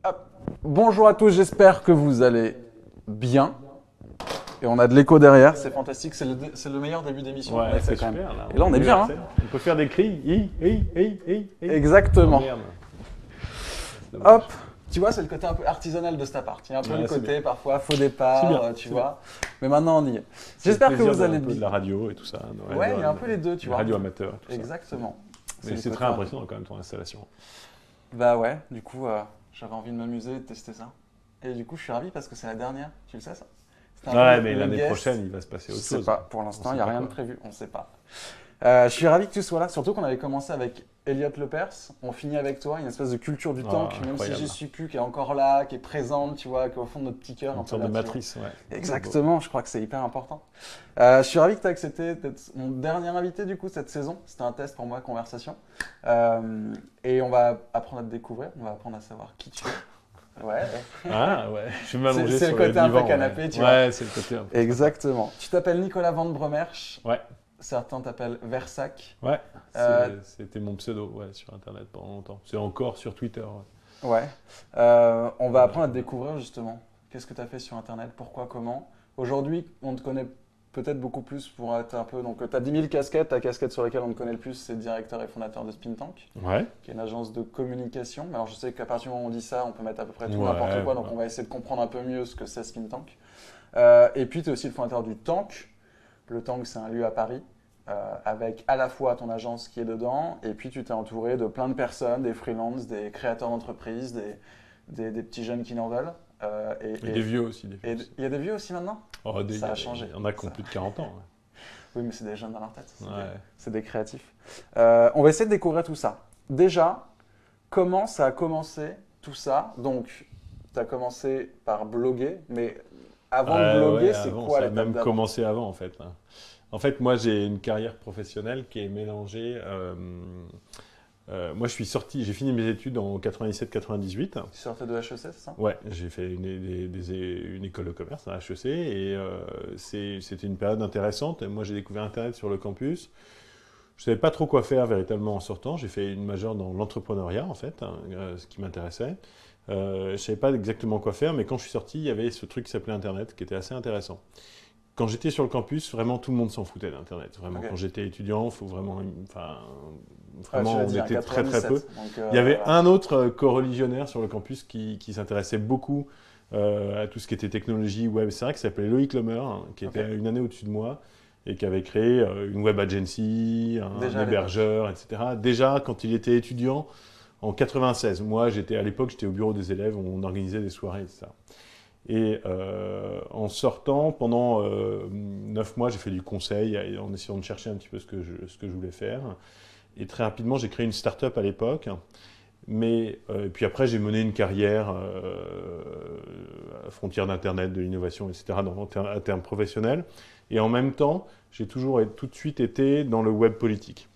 Hop. Bonjour à tous, j'espère que vous allez bien. Et on a de l'écho derrière, c'est fantastique, c'est le meilleur début d'émission. Ouais, c'est quand super même. là. Et là on est bien. Hein. On peut faire des cris. Exactement. Oh, merde. Hop. Tu vois, c'est le côté un peu artisanal de cet appart. Il y a un peu Ouais, le c'est côté bien. parfois faux C'est départ, bien, tu c'est vois. Mais maintenant on y est. C'est J'espère le que plaisir vous allez un peu de bien. la radio et tout ça. Ouais, il y a un peu les deux, tu vois. Radio amateur. Tout ça. Exactement. Mais le c'est côté très un- impressionnant quand même ton installation. Bah ouais, du coup, j'avais envie de m'amuser et de tester ça. Et du coup, je suis ravi parce que c'est la dernière. Tu le sais ça? C'était un Ouais, peu mais le l'année guest. prochaine, il va se passer Je autre sais chose. pas, pour l'instant, On il n'y sait a pas rien de quoi. prévu, on ne sait pas. Je suis ravi que tu sois là, surtout qu'on avait commencé avec Elliot Lepers. On finit avec toi, une espèce de culture du tank, même si incroyable. j'y suis plus, qui est encore là, qui est présente, tu vois, qui est au fond de notre petit cœur. Une sorte de matrice, ouais. Exactement, je crois que c'est hyper important. Je suis ravi que tu aies accepté d'être mon dernier invité du coup cette saison. C'était un test pour moi, conversation. Et on va apprendre à te découvrir, on va apprendre à savoir qui tu es. Ouais. Ah ouais, je vais m'allonger C'est sur le côté un peu divan, canapé, ouais. tu vois. Ouais, c'est le côté un peu. Exactement. Tu t'appelles Nicolas Van Bremerch. Ouais, Certains t'appellent Versac. ouais. Euh, C'était mon pseudo, ouais, sur Internet pendant longtemps. C'est encore sur Twitter. Ouais. Ouais. On va apprendre à te découvrir justement. Qu'est-ce que tu as fait sur Internet? Pourquoi? Comment? Aujourd'hui, on te connaît peut-être beaucoup plus pour être un peu. Donc, tu as 10 000 casquettes. Ta casquette sur laquelle on te connaît le plus, c'est directeur et fondateur de Spin Tank, Ouais. qui est une agence de communication. Alors, je sais qu'à partir du moment où on dit ça, on peut mettre à peu près tout Ouais, n'importe quoi. Donc, ouais. on va essayer de comprendre un peu mieux ce que c'est Spin Tank. Et puis, tu es aussi le fondateur du Tank. Le Tank, c'est un lieu à Paris. Avec à la fois ton agence qui est dedans, et puis tu t'es entouré de plein de personnes, des freelances, des créateurs d'entreprises, des petits jeunes qui n'en veulent. Et des vieux aussi. Des vieux Et aussi. il y a des vieux aussi maintenant? Oh, Ça a changé. Il y en a qui ont Ça. plus de 40 ans. Oui, mais c'est des jeunes dans leur tête. Ouais. C'est des créatifs. On va essayer de découvrir tout ça. Déjà, comment ça a commencé tout ça? Donc, tu as commencé par bloguer, mais avant de bloguer, c'est avant, quoi ça a l'étape même d'avant? commencé avant, en fait. En fait, moi, j'ai une carrière professionnelle qui est mélangée. Moi, j'ai fini mes études en 97-98. Tu sortais de HEC, c'est ça? Ouais, j'ai fait une école de commerce à HEC et c'était une période intéressante. Et moi, j'ai découvert Internet sur le campus. Je ne savais pas trop quoi faire véritablement en sortant. J'ai fait une majeure dans l'entrepreneuriat, en fait, ce qui m'intéressait. Je ne savais pas exactement quoi faire, mais quand je suis sorti, il y avait ce truc qui s'appelait Internet, qui était assez intéressant. Quand j'étais sur le campus, vraiment tout le monde s'en foutait d'Internet. Vraiment, Ok. quand j'étais étudiant, faut vraiment, Ouais, tu l'as on dit, hein, était très très 97. peu. Donc, Il y avait voilà. un autre co-religionnaire sur le campus qui s'intéressait beaucoup à tout ce qui était technologie web, etc., qui s'appelait Loïc Lemer, qui Ok. était une année au-dessus de moi et qui avait créé une web agency, Déjà un à l'époque. hébergeur, etc. Déjà quand il était étudiant en 96. Moi, à l'époque, j'étais au bureau des élèves, on organisait des soirées, etc. Et en sortant, pendant 9 mois, j'ai fait du conseil en essayant de chercher un petit peu ce que je voulais faire. Et très rapidement, j'ai créé une start-up à l'époque. Mais puis après, j'ai mené une carrière à frontière d'Internet, de l'innovation, etc., à terme professionnel. Et en même temps, j'ai toujours tout de suite été dans le web politique.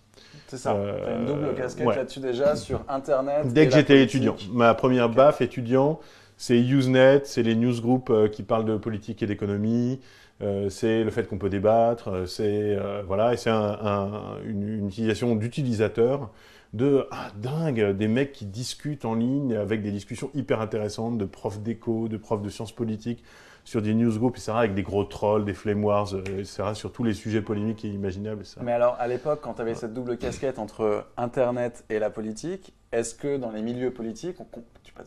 C'est ça. Tu as une double casquette ouais. là-dessus déjà sur Internet. Dès et que la j'étais politique. étudiant. Ma première baffe étudiant, c'est Usenet, c'est les newsgroups qui parlent de politique et d'économie, c'est le fait qu'on peut débattre, voilà, et c'est une utilisation d'utilisateurs dingue, des mecs qui discutent en ligne avec des discussions hyper intéressantes de profs d'éco, de profs de sciences politiques sur des newsgroups, etc., avec des gros trolls, des flame wars, etc., sur tous les sujets polémiques et imaginables. Etc. Mais alors, à l'époque, quand tu avais cette double casquette entre Internet et la politique, est-ce que dans les milieux politiques,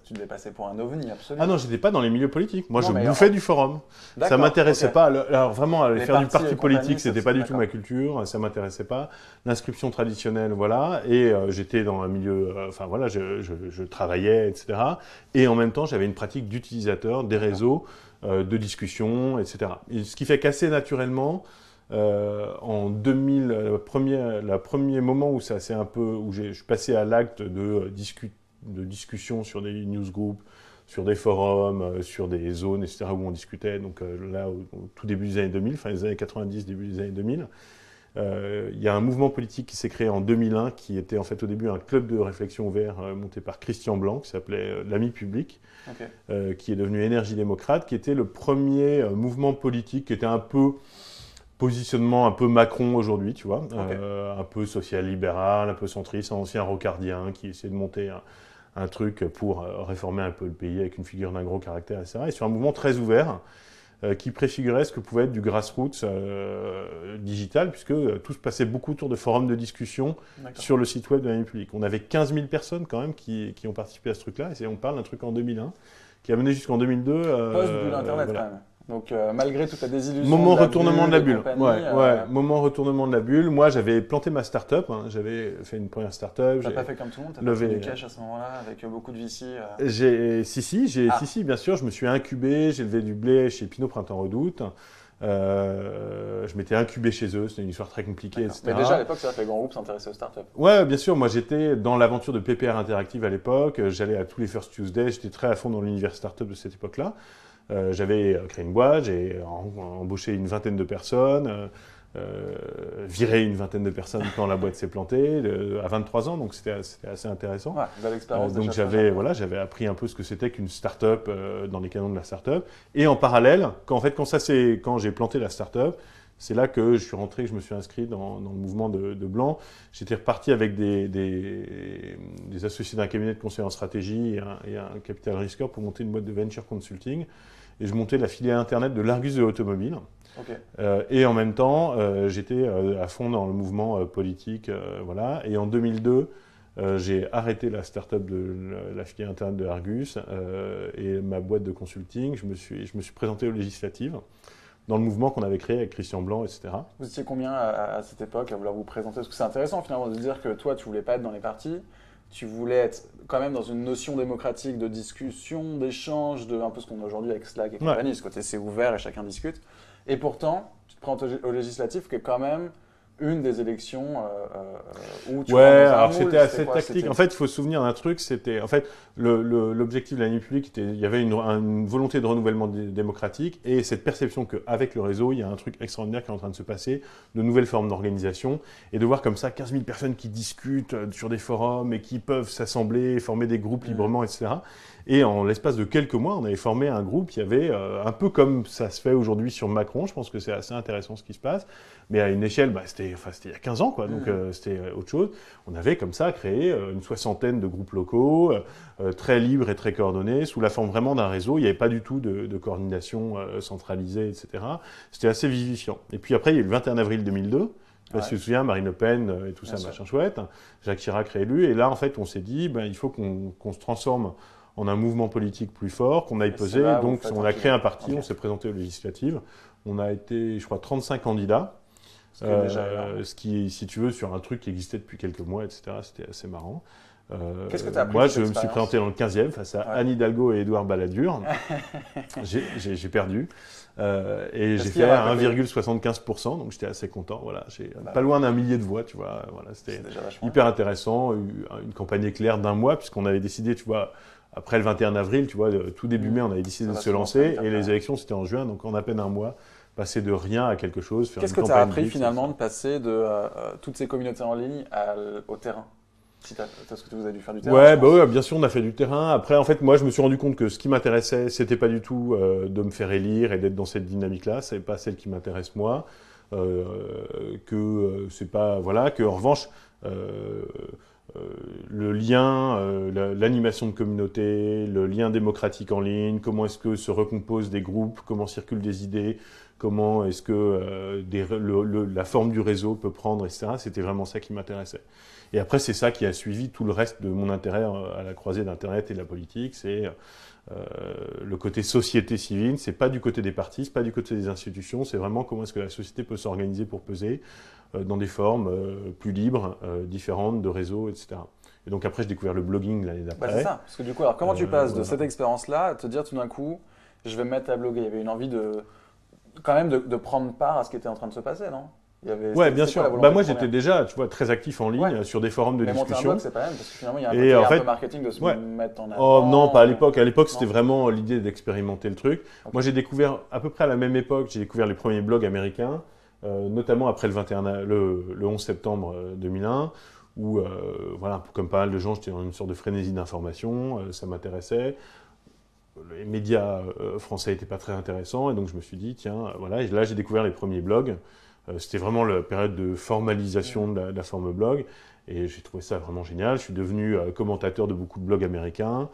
tu devais passer pour un ovni absolu? Ah non, j'étais pas dans les milieux politiques. Moi, Non, je mais bouffais du forum. Ça D'accord, m'intéressait ok. pas. Alors vraiment, aller Les faire du partis parti et compagnie, politique, c'était ça, pas du tout d'accord. ma culture. Ça m'intéressait pas. L'inscription traditionnelle, voilà. Et j'étais dans un milieu. Enfin voilà, je travaillais, etc. Et en même temps, j'avais une pratique d'utilisateur des réseaux, de discussion, etc. Et ce qui fait qu'assez naturellement. En 2000, le premier moment où ça c'est un peu où je suis passé à l'acte de discussion sur des newsgroups, sur des forums, sur des zones, etc., où on discutait. Donc là, au tout début des années 2000, fin des années 90, début des années 2000, il y a un mouvement politique qui s'est créé en 2001, qui était en fait au début un club de réflexion ouvert monté par Christian Blanc, qui s'appelait l'Ami Public, Ok. qui est devenu Énergie démocrate, qui était le premier mouvement politique qui était un peu positionnement un peu Macron aujourd'hui, tu vois, un peu social-libéral, un peu centriste, un ancien rocardien qui essaie de monter un truc pour réformer un peu le pays avec une figure d'un gros caractère, etc. Et sur un mouvement très ouvert qui préfigurait ce que pouvait être du grassroots digital, puisque tout se passait beaucoup autour de forums de discussion sur le site web de la vie publique. On avait 15 000 personnes quand même qui ont participé à ce truc-là, et on parle d'un truc en 2001, qui a mené jusqu'en 2002. Post-bulle Internet voilà. quand même. Donc malgré toute la désillusion Moment de la retournement de la bulle. compagnie, Moment retournement de la bulle. Moi, j'avais planté ma start-up. J'avais fait une première start-up. T'as pas fait comme tout le monde, t'as levé... pas fait du cash à ce moment-là avec beaucoup de VC. Si, bien sûr. Je me suis incubé. J'ai levé du blé chez Pinot Printemps Redoute. Je m'étais incubé chez eux. C'était une histoire très compliquée, etc. Mais déjà à l'époque, ça a fait grand groupe s'intéresser aux startups. Ouais, bien sûr. Moi, j'étais dans l'aventure de PPR Interactive à l'époque. J'allais à tous les First Tuesday. J'étais très à fond dans l'univers startup de cette époque-là. J'avais créé une boîte, j'ai embauché une vingtaine de personnes, viré une vingtaine de personnes quand la boîte s'est plantée, à 23 ans, donc c'était assez intéressant. Ouais, belle expérience. Donc j'avais appris un peu ce que c'était qu'une start-up dans les canons de la start-up. Et en parallèle, quand j'ai planté la start-up, c'est là que je suis rentré, que je me suis inscrit dans le mouvement de Blanc. J'étais reparti avec des associés d'un cabinet de conseil en stratégie et un capital risqueur pour monter une boîte de venture consulting. Et je montais la filiale Internet de l'Argus de l'automobile. Okay. Et en même temps, j'étais à fond dans le mouvement politique. Voilà. Et en 2002, j'ai arrêté la start-up de la filiale Internet de l'Argus et ma boîte de consulting. Je me suis présenté aux législatives dans le mouvement qu'on avait créé avec Christian Blanc, etc. Vous étiez combien à cette époque à vouloir vous présenter? Parce que c'est intéressant finalement de dire que toi, tu voulais pas être dans les partis, tu voulais être quand même dans une notion démocratique de discussion, d'échange, un peu ce qu'on a aujourd'hui avec Slack et compagnie. Ce côté c'est ouvert et chacun discute. Et pourtant, tu te présentes aux législatives qui est quand même une des élections où tu alors c'était assez tactique. En fait, il faut se souvenir d'un truc, c'était en fait l'objectif de la vie publique, il y avait une volonté de renouvellement démocratique et cette perception qu'avec le réseau, il y a un truc extraordinaire qui est en train de se passer, de nouvelles formes d'organisation et de voir comme ça 15 000 personnes qui discutent sur des forums et qui peuvent s'assembler, former des groupes librement, etc. Et en l'espace de quelques mois, on avait formé un groupe qui avait, un peu comme ça se fait aujourd'hui sur Macron, je pense que c'est assez intéressant ce qui se passe, mais à une échelle, c'était il y a 15 ans, quoi, donc c'était autre chose. On avait comme ça créé une soixantaine de groupes locaux, très libres et très coordonnés, sous la forme vraiment d'un réseau. Il n'y avait pas du tout de coordination centralisée, etc. C'était assez vivifiant. Et puis après, il y a eu le 21 avril 2002, je me souviens, Marine Le Pen et tout ça, machin chouette, Jacques Chirac réélu, et là, en fait, on s'est dit, il faut qu'on se transforme en un mouvement politique plus fort, qu'on aille peser. Donc, on a créé un parti, on s'est présenté aux législatives. On a été, je crois, 35 candidats. Ce qui, si tu veux, sur un truc qui existait depuis quelques mois, etc., c'était assez marrant. Qu'est-ce que tu as appris? Moi, je me suis présenté dans le 15e face à Anne Hidalgo et Édouard Balladur. J'ai perdu. Et j'ai fait 1,75%, donc j'étais assez content. Voilà. Pas loin d'un millier de voix, tu vois. Voilà, c'était hyper intéressant. Une campagne éclair d'un mois, puisqu'on avait décidé, tu vois, après le 21 avril, tu vois, tout début mai, on avait décidé de se lancer. Et les élections, c'était en juin, donc en à peine un mois. Passer de rien à quelque chose. Qu'est-ce que tu as appris finalement de passer de toutes ces communautés en ligne au terrain? Parce que vous avez dû faire du terrain. Ouais, bien sûr, on a fait du terrain. Après, en fait, moi, je me suis rendu compte que ce qui m'intéressait, c'était pas du tout de me faire élire et d'être dans cette dynamique-là. C'est pas celle qui m'intéresse moi. C'est pas, voilà, que en revanche, le lien, l'animation de communauté, le lien démocratique en ligne, comment est-ce que se recomposent des groupes, comment circulent des idées, comment est-ce que la forme du réseau peut prendre, etc. C'était vraiment ça qui m'intéressait. Et après, c'est ça qui a suivi tout le reste de mon intérêt à la croisée d'Internet et de la politique. C'est le côté société civile. C'est pas du côté des partis, c'est pas du côté des institutions. C'est vraiment comment est-ce que la société peut s'organiser pour peser dans des formes plus libres, différentes, de réseaux, etc. Et donc après, j'ai découvert le blogging l'année d'après. C'est ça. Parce que du coup, alors comment tu passes de cette expérience-là à te dire tout d'un coup, je vais me mettre à bloguer? Il y avait une envie quand même de prendre part à ce qui était en train de se passer, non? Ouais, bien sûr. Moi, j'étais déjà, tu vois, très actif en ligne sur des forums de discussion. Monter un blog, c'est pas même, parce que finalement, il y a un côté un peu marketing de se mettre en avant. Oh non, pas à l'époque. À l'époque, c'était vraiment l'idée d'expérimenter le truc. Okay. Moi, j'ai découvert, à peu près à la même époque, j'ai découvert les premiers blogs américains, notamment après le 11 septembre 2001, où, voilà, comme pas mal de gens, j'étais dans une sorte de frénésie d'information, ça m'intéressait. Les médias français n'étaient pas très intéressants, et donc je me suis dit, tiens, voilà, et là, j'ai découvert les premiers blogs. C'était vraiment la période de formalisation de la forme blog. Et j'ai trouvé ça vraiment génial. Je suis devenu commentateur de beaucoup de blogs américains.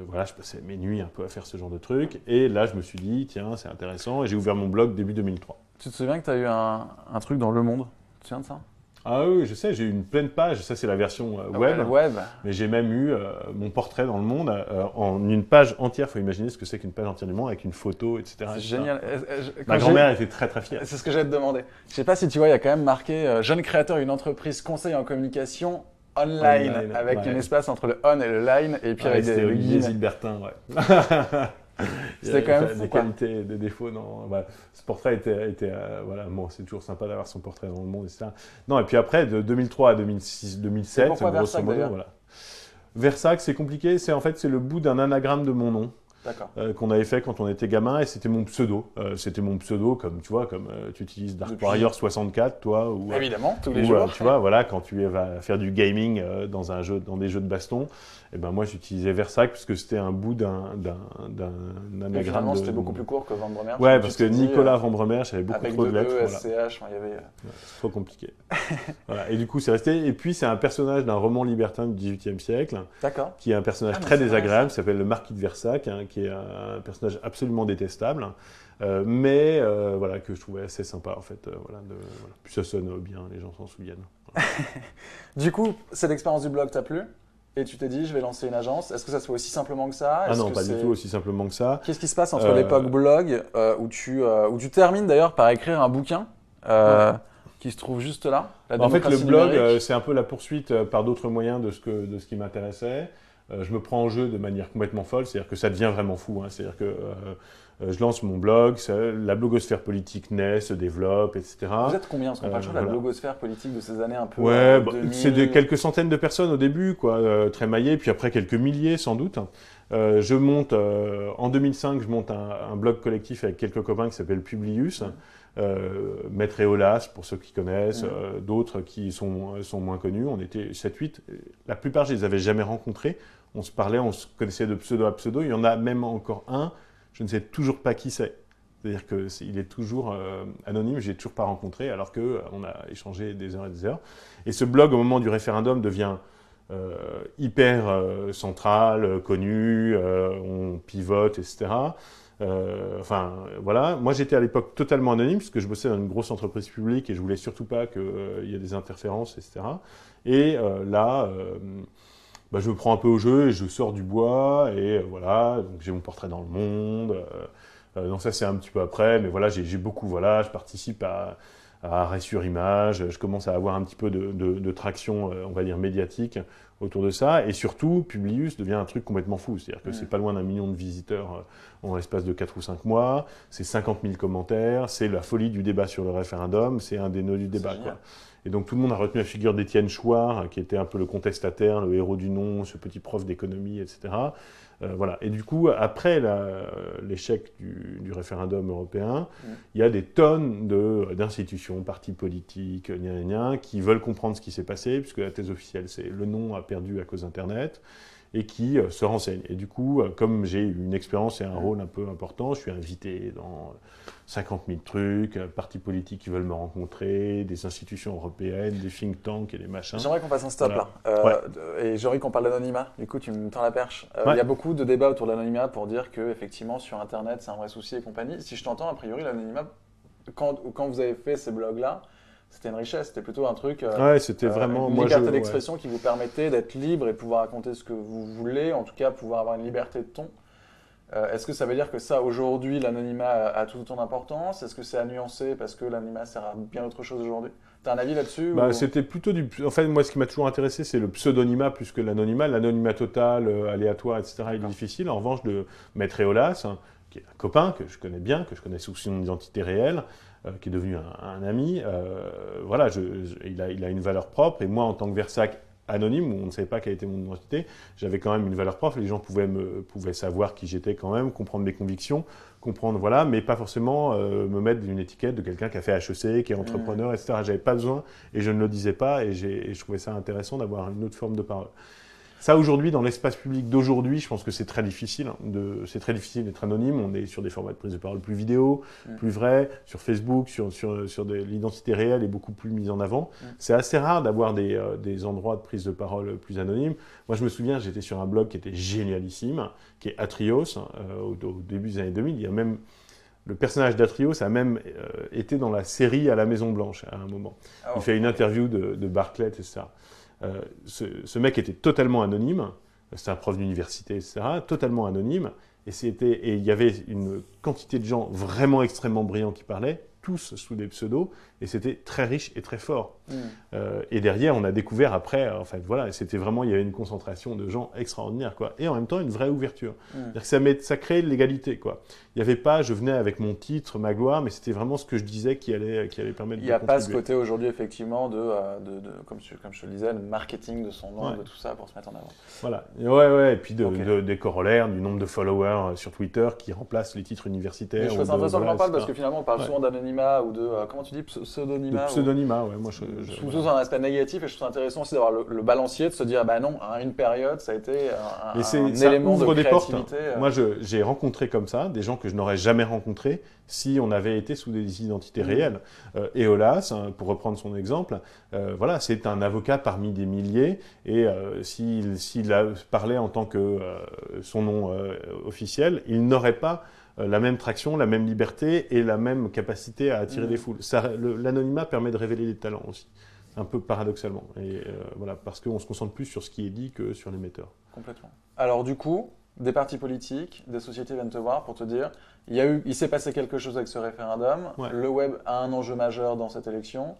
Voilà, je passais mes nuits un peu à faire ce genre de trucs. Et là, je me suis dit, tiens, c'est intéressant. Et j'ai ouvert mon blog début 2003. Tu te souviens que tu as eu un truc dans Le Monde? Tu te souviens de ça? Ah oui, je sais, j'ai eu une pleine page. Ça, c'est la version web. Web. Mais j'ai même eu mon portrait dans Le Monde en une page entière. Il faut imaginer ce que c'est qu'une page entière du Monde avec une photo, etc. C'est génial. Ma grand-mère était très très fière. C'est ce que j'allais te demander. Je sais pas si tu vois, il y a quand même marqué jeune créateur d'une entreprise conseil en communication online avec un espace entre le on et le line et puis avec c'était des Olivier guillemets. Zilbertin, ouais. C'était quand même fou, des quoi. qualités, des défauts. Non, voilà. Ce portrait était voilà, bon, c'est toujours sympa d'avoir son portrait dans Le Monde, etc. Non, et puis après, de 2003 à 2006, 2007, pourquoi grosso Versac, modo, d'ailleurs voilà. Versac, c'est compliqué. C'est en fait c'est le bout d'un anagramme de mon nom. D'accord. Qu'on avait fait quand on était gamin, et c'était mon pseudo. C'était mon pseudo, comme tu vois, comme tu utilises Dark Warrior 64, toi, ou Évidemment, tous les ou, jours. tu vois, voilà, quand tu vas faire du gaming dans des jeux de baston, et ben moi j'utilisais Versac puisque c'était un bout d'un Et anagramme. finalement, c'était beaucoup plus court que Van Bremer. Ouais, parce que Nicolas Van Bremer, j'avais beaucoup avec trop de lettres. E, Voilà. SCH, il y avait. C'est trop compliqué. Voilà. Et du coup, c'est resté. Et puis, c'est un personnage d'un roman libertin du XVIIIe siècle, D'accord. qui est un personnage très désagréable, qui s'appelle le Marquis de Versac, qui est un personnage absolument détestable, mais voilà, que je trouvais assez sympa, en fait. Voilà. Puis ça sonne bien, les gens s'en souviennent. Voilà. Du coup, cette expérience du blog t'a plu? Et tu t'es dit, je vais lancer une agence. Est-ce que ça se fait aussi simplement que ça? Ah non, pas du tout aussi simplement que ça. Qu'est-ce qui se passe entre l'époque blog, où tu termines d'ailleurs par écrire un bouquin qui se trouve juste là, la En fait, le démocratie blog, numérique. c'est un peu la poursuite par d'autres moyens de ce qui m'intéressait. Je me prends en jeu de manière complètement folle, c'est-à-dire que ça devient vraiment fou. Hein. C'est-à-dire que je lance mon blog, la blogosphère politique naît, se développe, etc. Vous êtes combien? Parce qu'on parle toujours de la voilà. blogosphère politique de ces années un peu. Ouais, 2000. c'est quelques centaines de personnes au début, quoi, très maillées, puis après quelques milliers sans doute. Je monte, en 2005, je monte un blog collectif avec quelques copains qui s'appelle Publius, Maître Eolas, pour ceux qui connaissent, d'autres qui sont moins connus. On était 7-8. La plupart, je les avais jamais rencontrés. On se parlait, on se connaissait de pseudo à pseudo. Il y en a même encore un, je ne sais toujours pas qui c'est. C'est-à-dire qu'il est toujours anonyme, je ne l'ai toujours pas rencontré, alors qu'on a échangé des heures et des heures. Et ce blog, au moment du référendum, devient hyper central, connu, on pivote, etc. Enfin, voilà. Moi, j'étais à l'époque totalement anonyme, puisque je bossais dans une grosse entreprise publique et je voulais surtout pas qu'il y ait des interférences, etc. Et là, je me prends un peu au jeu et je sors du bois, et voilà. Donc, j'ai mon portrait dans Le Monde. Donc ça, c'est un petit peu après, mais voilà, j'ai beaucoup, voilà, je participe à Arrêt sur Image, je commence à avoir un petit peu de traction, on va dire, médiatique autour de ça, et surtout, Publius devient un truc complètement fou, c'est-à-dire que c'est pas loin d'1 million de visiteurs en l'espace de 4 ou 5 mois, c'est 50 000 commentaires, c'est la folie du débat sur le référendum, c'est un des nœuds du débat, quoi. Et donc tout le monde a retenu la figure d'Étienne Chouard, qui était un peu le contestataire, le héros du nom, ce petit prof d'économie, etc. Voilà. Et du coup, après l'échec du référendum européen, il y a des tonnes d'institutions, partis politiques, qui veulent comprendre ce qui s'est passé, puisque la thèse officielle, c'est le nom a perdu à cause d'Internet, et qui se renseignent. Et du coup, comme j'ai eu une expérience et un rôle un peu important, je suis invité dans 50 000 trucs, partis politiques qui veulent me rencontrer, des institutions européennes, des think tanks et des machins. J'aimerais qu'on fasse un stop Voilà. là. Et j'aimerais qu'on parle d'anonymat. Du coup, tu me tends la perche. Il y a beaucoup de débats autour de l'anonymat pour dire que effectivement sur Internet, c'est un vrai souci et compagnie. Si je t'entends, a priori, l'anonymat, quand vous avez fait ces blogs-là, c'était une richesse, c'était plutôt un truc, ouais, c'était vraiment une liberté d'expression qui vous permettait d'être libre et pouvoir raconter ce que vous voulez, en tout cas pouvoir avoir une liberté de ton. Est-ce que ça veut dire que ça, aujourd'hui, l'anonymat a toute son importance? Est-ce que c'est à nuancer parce que l'anonymat sert à bien autre chose aujourd'hui? Tu as un avis là-dessus ou... C'était plutôt En fait, moi, ce qui m'a toujours intéressé, c'est le pseudonymat plus que l'anonymat. L'anonymat total, aléatoire, etc., il est difficile. En revanche, de Maître Eolas, qui est un copain que je connais bien, que je connais sous son identité réelle, qui est devenu un ami, voilà, il a une valeur propre. Et moi, en tant que Versac anonyme, où on ne savait pas quelle était mon identité, j'avais quand même une valeur propre. Les gens pouvaient savoir qui j'étais quand même, comprendre mes convictions, comprendre, voilà, mais pas forcément me mettre une étiquette de quelqu'un qui a fait HEC, qui est entrepreneur, etc. J'avais pas besoin et je ne le disais pas, et je trouvais ça intéressant d'avoir une autre forme de parole. Ça, aujourd'hui, dans l'espace public d'aujourd'hui, je pense que c'est très difficile. C'est très difficile d'être anonyme. On est sur des formats de prise de parole plus vidéo, plus vrais. Sur Facebook, l'identité réelle est beaucoup plus mise en avant. C'est assez rare d'avoir des endroits de prise de parole plus anonymes. Moi, je me souviens, j'étais sur un blog qui était génialissime, qui est Atrios, au début des années 2000. Il y a même... Le personnage d'Atrios a même été dans la série à la Maison-Blanche à un moment. Il fait une interview de Barclay, etc. Ce mec était totalement anonyme, c'était un prof d'université, etc., totalement anonyme, et il y avait une quantité de gens vraiment extrêmement brillants qui parlaient, tous sous des pseudos, et c'était très riche et très fort. Et derrière, on a découvert après, en fait, voilà, c'était vraiment, il y avait une concentration de gens extraordinaires, quoi, et en même temps une vraie ouverture. C'est-à-dire que ça créait de l'égalité, quoi. Il n'y avait pas, je venais avec mon titre, ma gloire, mais c'était vraiment ce que je disais qui allait permettre de contribuer. Il n'y a pas ce côté aujourd'hui, effectivement, comme je te le disais, le marketing de son nom, de tout ça pour se mettre en avant. Voilà, ouais, et puis des corollaires, du nombre de followers sur Twitter qui remplacent les titres universitaires. Mais je trouve ça intéressant qu'on en parle parce que finalement, on parle souvent d'anonymat ou de, comment tu dis, pseudonymat. De pseudonymat, ouais, moi Surtout dans un aspect négatif, et je trouve ça intéressant aussi d'avoir le balancier, de se dire, bah non, à une période, ça a été un élément de créativité. Moi, j'ai rencontré comme ça des gens que je n'aurais jamais rencontrés si on avait été sous des identités réelles. Eolas, pour reprendre son exemple, voilà, c'est un avocat parmi des milliers, et s'il parlait en tant que son nom officiel, il n'aurait pas la même traction, la même liberté et la même capacité à attirer des foules. L'anonymat permet de révéler des talents aussi, un peu paradoxalement. Et voilà, parce qu'on se concentre plus sur ce qui est dit que sur l'émetteur. Complètement. Alors du coup, des partis politiques, des sociétés viennent te voir pour te dire il s'est passé quelque chose avec ce référendum, le web a un enjeu majeur dans cette élection.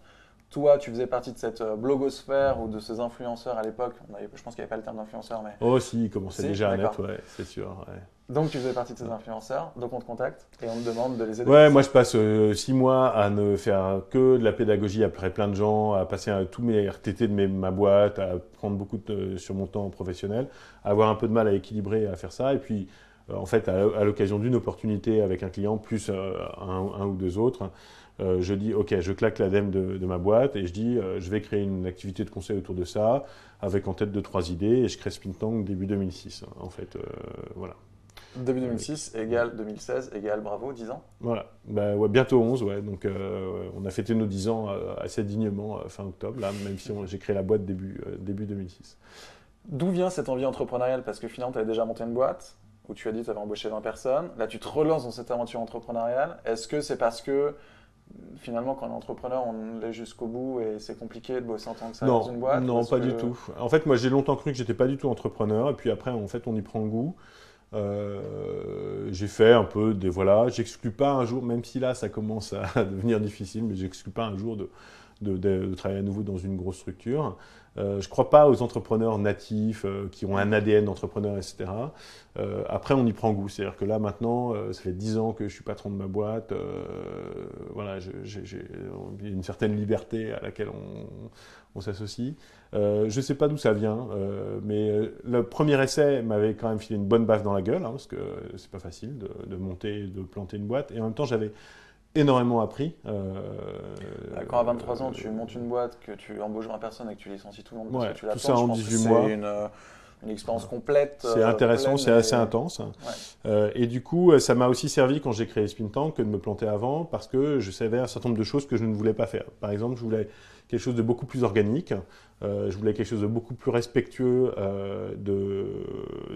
Toi, tu faisais partie de cette blogosphère ou de ces influenceurs à l'époque. Je pense qu'il n'y avait pas le terme d'influenceur, mais... Oh si, il commençait déjà à naître, ouais, c'est sûr. Ouais. Donc tu faisais partie de ces influenceurs, donc on te contacte et on te demande de les aider. Ouais, moi je passe 6 mois à ne faire que de la pédagogie après plein de gens, à passer tous mes RTT de ma boîte, à prendre beaucoup sur mon temps professionnel, à avoir un peu de mal à équilibrer, à faire ça, et puis en fait à l'occasion d'une opportunité avec un client, plus un ou deux autres, je dis ok, je claque l'ADEME de ma boîte et je dis je vais créer une activité de conseil autour de ça, avec en tête 2-3 idées, et je crée Spintank début 2006, en fait, voilà. Début 2006 égale 2016 égale bravo, 10 ans. Voilà, bah, ouais, bientôt 11, ouais. Donc on a fêté nos 10 ans assez dignement fin octobre, là, même si j'ai créé la boîte début 2006. D'où vient cette envie entrepreneuriale? Parce que finalement, tu avais déjà monté une boîte où tu as dit que tu avais embauché 20 personnes. Là, tu te relances dans cette aventure entrepreneuriale. Est-ce que c'est parce que finalement, quand on est entrepreneur, on l'est jusqu'au bout et c'est compliqué de bosser en tant que ça dans une boîte? Non, pas du tout. En fait, moi, j'ai longtemps cru que j'étais pas du tout entrepreneur, et puis après, en fait, on y prend goût. J'ai fait un peu des voilà, j'exclus pas un jour, même si là ça commence à devenir difficile, mais j'exclus pas un jour de travailler à nouveau dans une grosse structure. Je crois pas aux entrepreneurs natifs qui ont un ADN d'entrepreneur, etc. Après, on y prend goût. C'est-à-dire que là, maintenant, ça fait 10 ans que je suis patron de ma boîte. Voilà, j'ai une certaine liberté à laquelle on s'associe. Je sais pas d'où ça vient, mais le premier essai m'avait quand même filé une bonne baffe dans la gueule, hein, parce que c'est pas facile de monter, de planter une boîte. Et en même temps, j'avais énormément appris. Quand à 23 ans, tu montes une boîte, que tu embauches 20 personnes et que tu licencies tout le monde parce que tu l'attends, tout ça en 18 mois. C'est une expérience complète. C'est intéressant, c'est assez intense. Ouais. Et du coup, ça m'a aussi servi quand j'ai créé Spintank que de me planter avant, parce que je savais un certain nombre de choses que je ne voulais pas faire. Par exemple, je voulais quelque chose de beaucoup plus organique, je voulais quelque chose de beaucoup plus respectueux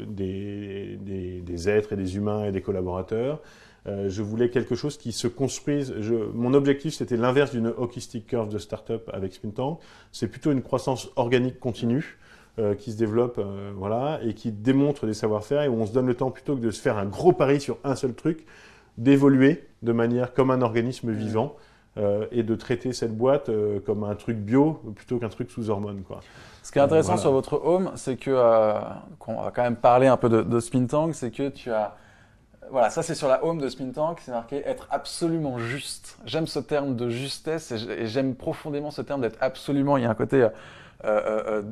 des êtres et des humains et des collaborateurs. Je voulais quelque chose qui se construise. Mon objectif, c'était l'inverse d'une hockey stick curve de start-up avec Spintank. C'est plutôt une croissance organique continue qui se développe, voilà, et qui démontre des savoir-faire et où on se donne le temps, plutôt que de se faire un gros pari sur un seul truc, d'évoluer de manière comme un organisme vivant et de traiter cette boîte comme un truc bio plutôt qu'un truc sous hormones, quoi. Ce qui est intéressant sur votre home, c'est que, qu'on va quand même parler un peu de Spintank, c'est que tu as... Voilà, ça c'est sur la home de Spintank, c'est marqué être absolument juste. J'aime ce terme de justesse et j'aime profondément ce terme d'être absolument. Il y a un côté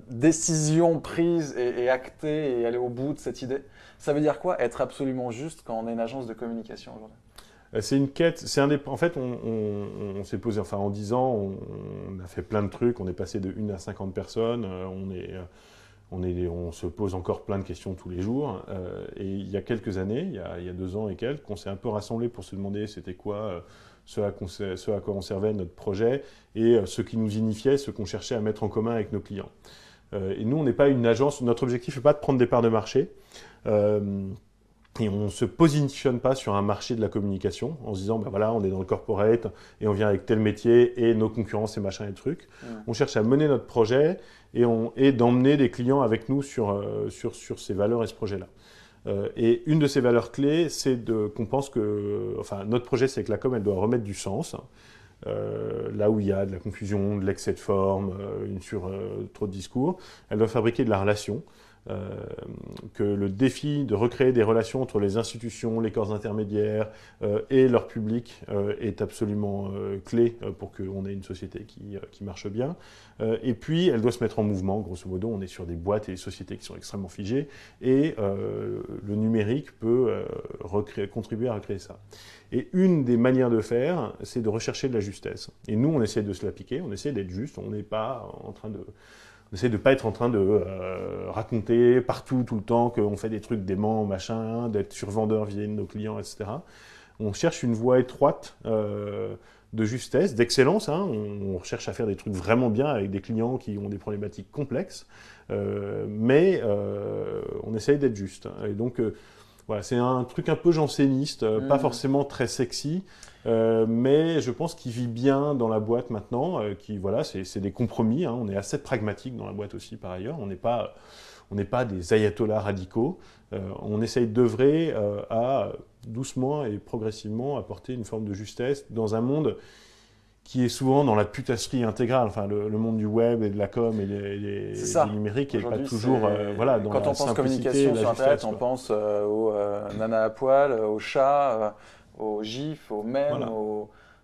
décision prise et actée et aller au bout de cette idée. Ça veut dire quoi être absolument juste quand on est une agence de communication aujourd'hui? C'est une quête, en fait, on s'est posé, enfin en 10 ans, on a fait plein de trucs, on est passé de 1 à 50 personnes, On se pose encore plein de questions tous les jours. Et il y a quelques années, il y a 2 ans et quelques, on s'est un peu rassemblés pour se demander c'était quoi ce à quoi on servait notre projet et ce qui nous unifiait, ce qu'on cherchait à mettre en commun avec nos clients. Et nous, on n'est pas une agence, notre objectif n'est pas de prendre des parts de marché. Et on ne se positionne pas sur un marché de la communication en se disant, ben voilà, on est dans le corporate et on vient avec tel métier et nos concurrents, c'est machin et trucs. On cherche à mener notre projet et d'emmener des clients avec nous sur ces valeurs et ce projet-là. Et une de ces valeurs clés, c'est qu'on pense que, enfin, notre projet, c'est que la com, elle doit remettre du sens. Là où il y a de la confusion, de l'excès de forme, trop de discours, elle doit fabriquer de la relation. Que le défi de recréer des relations entre les institutions, les corps intermédiaires et leur public est absolument clé pour qu'on ait une société qui marche bien. Et puis, elle doit se mettre en mouvement. Grosso modo, on est sur des boîtes et des sociétés qui sont extrêmement figées et le numérique peut contribuer à recréer ça. Et une des manières de faire, c'est de rechercher de la justesse. Et nous, on essaie de se l'appliquer, on essaie d'être juste, on n'est pas en train de... On essaie de ne pas être en train de raconter partout, tout le temps, qu'on fait des trucs déments, machin, d'être survendeur vis-à-vis de nos clients, etc. On cherche une voie étroite de justesse, d'excellence. On cherche à faire des trucs vraiment bien avec des clients qui ont des problématiques complexes, mais on essaye d'être juste. Et donc, voilà, c'est un truc un peu janséniste, pas forcément très sexy, mais je pense qu'il vit bien dans la boîte maintenant. Voilà, c'est des compromis. On est assez pragmatique dans la boîte aussi, par ailleurs. On n'est pas des ayatollahs radicaux. On essaye d'œuvrer à doucement et progressivement apporter une forme de justesse dans un monde qui est souvent dans la putasserie intégrale. Enfin, le monde du web et de la com et du numérique n'est pas toujours voilà, dans quand la on pense simplicité communication et la sur Internet, justesse, on pense aux nanas à poil, aux chats, aux gifs, aux mèmes, voilà.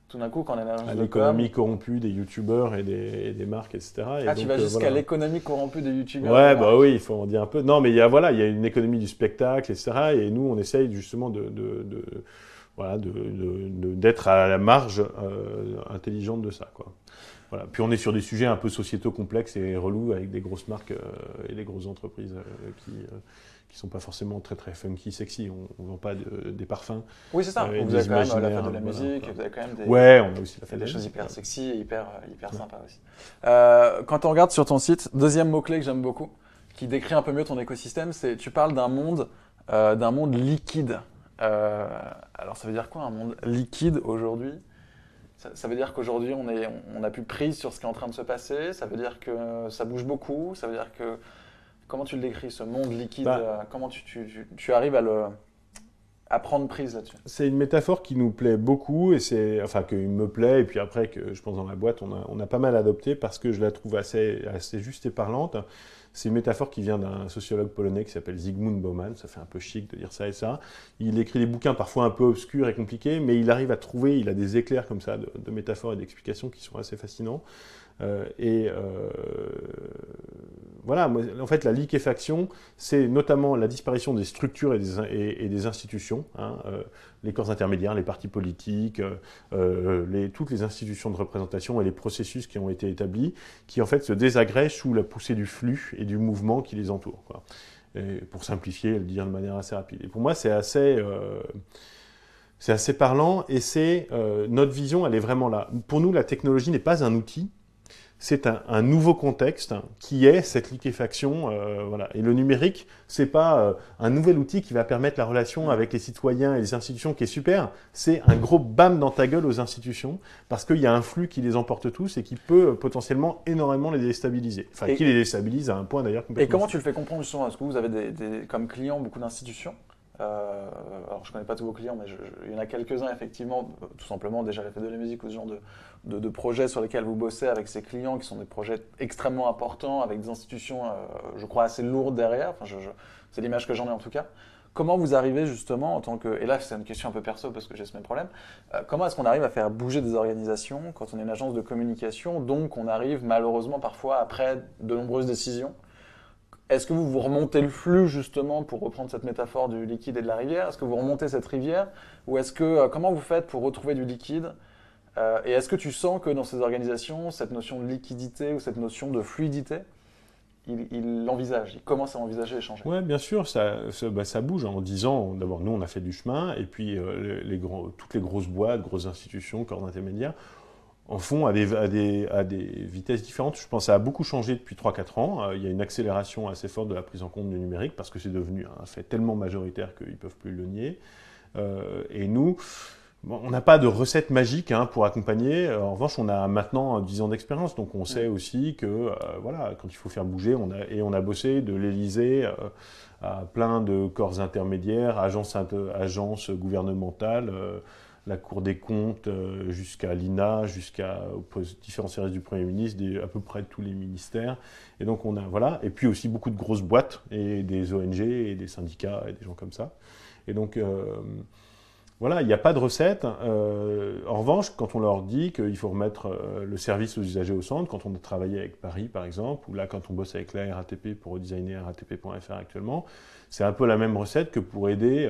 tout d'un coup, quand on est une agence à de l'économie corrompue des youtubeurs et des marques, etc. Et donc, tu vas jusqu'à voilà. l'économie corrompue des youtubeurs. Ouais, bah oui, il faut en dire un peu. Non, mais il y a une économie du spectacle, etc. Et nous, on essaye justement d'être à la marge intelligente de ça, quoi. Voilà. Puis on est sur des sujets un peu sociétaux complexes et relous avec des grosses marques et des grosses entreprises qui sont pas forcément très très funky, sexy. On vend pas des parfums. Oui, c'est ça. Vous avez quand même la fête de la musique, vous avez quand même on a aussi la fête des choses hyper sexy et hyper sympas aussi. Quand on regarde sur ton site, deuxième mot-clé que j'aime beaucoup, qui décrit un peu mieux ton écosystème, c'est tu parles d'un monde liquide. Alors ça veut dire quoi un monde liquide aujourd'hui ? Ça veut dire qu'aujourd'hui on n'a plus prise sur ce qui est en train de se passer, ça veut dire que ça bouge beaucoup, ça veut dire que... Comment tu le décris, ce monde liquide? Comment tu arrives à prendre prise là-dessus? C'est une métaphore qui nous plaît beaucoup, et qui me plaît, et puis après, que je pense dans la boîte, on a pas mal adopté parce que je la trouve assez juste et parlante. C'est une métaphore qui vient d'un sociologue polonais qui s'appelle Zygmunt Bauman. Ça fait un peu chic de dire ça et ça. Il écrit des bouquins parfois un peu obscurs et compliqués, mais il arrive à trouver, il a des éclairs comme ça de métaphores et d'explications qui sont assez fascinants. Voilà, en fait, la liquéfaction, c'est notamment la disparition des structures et des institutions, les corps intermédiaires, les partis politiques, toutes les institutions de représentation et les processus qui ont été établis, qui en fait se désagrègent sous la poussée du flux et du mouvement qui les entoure, quoi. Et pour simplifier et le dire de manière assez rapide. Et pour moi, c'est assez parlant, et notre vision, elle est vraiment là. Pour nous, la technologie n'est pas un outil. C'est un nouveau contexte qui est cette liquéfaction. Voilà. Et le numérique, c'est pas un nouvel outil qui va permettre la relation avec les citoyens et les institutions qui est super. C'est un gros bam dans ta gueule aux institutions parce qu'il y a un flux qui les emporte tous et qui peut potentiellement énormément les déstabiliser. Enfin, qui les déstabilise à un point d'ailleurs complètement. Et comment tu le fais comprendre justement? Est-ce que vous avez comme clients beaucoup d'institutions? Alors je connais pas tous vos clients, mais il y en a quelques-uns effectivement, tout simplement déjà la fête de la musique ou ce genre de projets sur lesquels vous bossez avec ces clients qui sont des projets extrêmement importants avec des institutions, je crois, assez lourdes derrière. Enfin, c'est l'image que j'en ai en tout cas. Comment vous arrivez justement en tant que... Et là, c'est une question un peu perso parce que j'ai ce même problème. Comment est-ce qu'on arrive à faire bouger des organisations quand on est une agence de communication, donc on arrive malheureusement parfois après de nombreuses décisions? Est-ce que vous remontez le flux justement pour reprendre cette métaphore du liquide et de la rivière? Est-ce que vous remontez cette rivière? Ou comment vous faites pour retrouver du liquide? Et est-ce que tu sens que dans ces organisations, cette notion de liquidité ou cette notion de fluidité il l'envisage, il commence à envisager et changer. Ouais, bien sûr, ça bouge. En 10 ans, d'abord, nous, on a fait du chemin, et puis toutes les grosses boîtes, grosses institutions, corps intermédiaires, en font à des vitesses différentes. Je pense que ça a beaucoup changé depuis 3-4 ans. Il y a une accélération assez forte de la prise en compte du numérique, parce que c'est devenu un fait tellement majoritaire qu'ils ne peuvent plus le nier. Et nous, bon, on n'a pas de recette magique pour accompagner. En revanche, on a maintenant 10 ans d'expérience, donc on sait aussi que voilà, quand il faut faire bouger, on a bossé de l'Élysée à plein de corps intermédiaires, agences gouvernementales, la Cour des comptes, jusqu'à l'INA, jusqu'aux différents services du Premier ministre, à peu près tous les ministères. Et donc voilà, et puis aussi beaucoup de grosses boîtes et des ONG et des syndicats et des gens comme ça. Et donc voilà, il n'y a pas de recette. En revanche, quand on leur dit qu'il faut remettre le service aux usagers au centre, quand on a travaillé avec Paris par exemple, ou là quand on bosse avec la RATP pour redesigner RATP.fr actuellement, c'est un peu la même recette que pour aider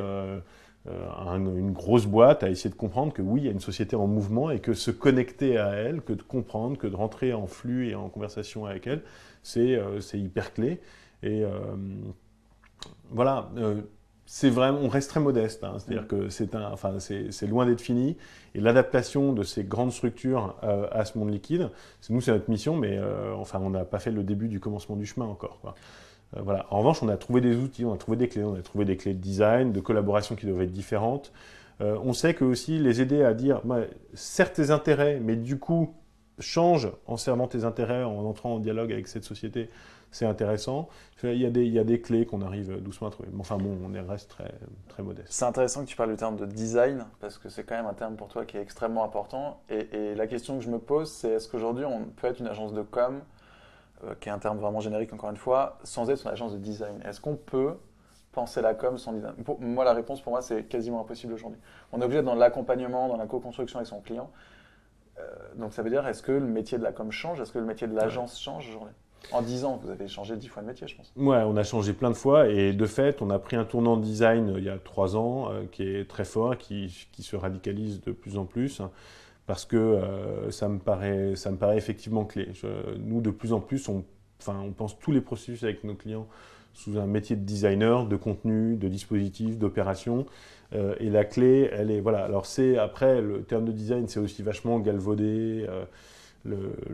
une grosse boîte à essayer de comprendre que oui, il y a une société en mouvement et que se connecter à elle, que de comprendre, que de rentrer en flux et en conversation avec elle, c'est hyper clé. Et voilà, c'est vraiment, on reste très modeste, c'est-à-dire que c'est loin d'être fini. Et l'adaptation de ces grandes structures à ce monde liquide, c'est notre mission, mais on n'a pas fait le début du commencement du chemin encore, quoi. Voilà. En revanche, on a trouvé des outils, on a trouvé des clés de design, de collaboration qui doivent être différentes. On sait que aussi les aider à dire, certes tes intérêts, mais du coup, change en servant tes intérêts, en entrant en dialogue avec cette société, c'est intéressant. Il y a des clés qu'on arrive doucement à trouver. Mais enfin bon, on reste très, très modeste. C'est intéressant que tu parles du terme de design, parce que c'est quand même un terme pour toi qui est extrêmement important. Et la question que je me pose, c'est est-ce qu'aujourd'hui on peut être une agence de com, qui est un terme vraiment générique encore une fois, sans être une agence de design? Est-ce qu'on peut penser la com sans design? Moi, la réponse pour moi, c'est quasiment impossible aujourd'hui. On est obligé d'être dans l'accompagnement, dans la co-construction avec son client. Donc ça veut dire, est-ce que le métier de la com change? Est-ce que le métier de l'agence change aujourd'hui? En 10 ans, vous avez changé 10 fois de métier, je pense. Ouais, on a changé plein de fois et de fait, on a pris un tournant design il y a 3 ans qui est très fort, qui se radicalise de plus en plus. Parce que ça me paraît effectivement clé. Nous, de plus en plus, on pense tous les processus avec nos clients sous un métier de designer, de contenu, de dispositif, d'opération. Et la clé, elle est... Voilà. Alors, après, le terme de design, c'est aussi vachement galvaudé.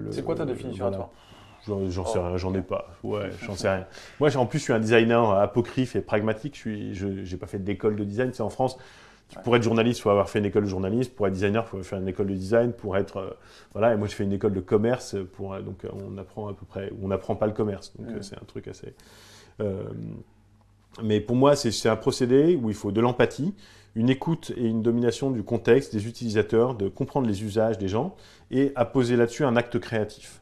C'est quoi ta définition à toi? J'en sais rien, j'en ai pas. Ouais, j'en sais rien. Moi, en plus, je suis un designer apocryphe et pragmatique. Je n'ai pas fait d'école de design. C'est en France... Pour être journaliste, il faut avoir fait une école de journalisme. Pour être designer, il faut faire une école de design. Pour être voilà, et moi, je fais une école de commerce. Donc, on apprend à peu près. On n'apprend pas le commerce. Donc, c'est un truc assez. Mais pour moi, c'est un procédé où il faut de l'empathie, une écoute et une domination du contexte, des utilisateurs, de comprendre les usages des gens et à poser là-dessus un acte créatif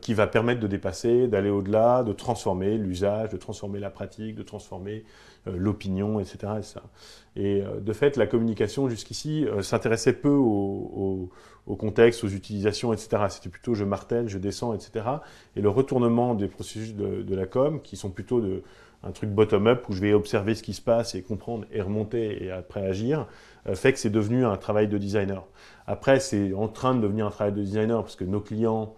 qui va permettre de dépasser, d'aller au-delà, de transformer l'usage, de transformer la pratique, de transformer l'opinion, etc. Et de fait, la communication jusqu'ici s'intéressait peu au contexte, aux utilisations, etc. C'était plutôt je martèle, je descends, etc. Et le retournement des processus de la com, qui sont plutôt un truc bottom-up, où je vais observer ce qui se passe et comprendre et remonter et après agir, fait que c'est devenu un travail de designer. Après, c'est en train de devenir un travail de designer, parce que nos clients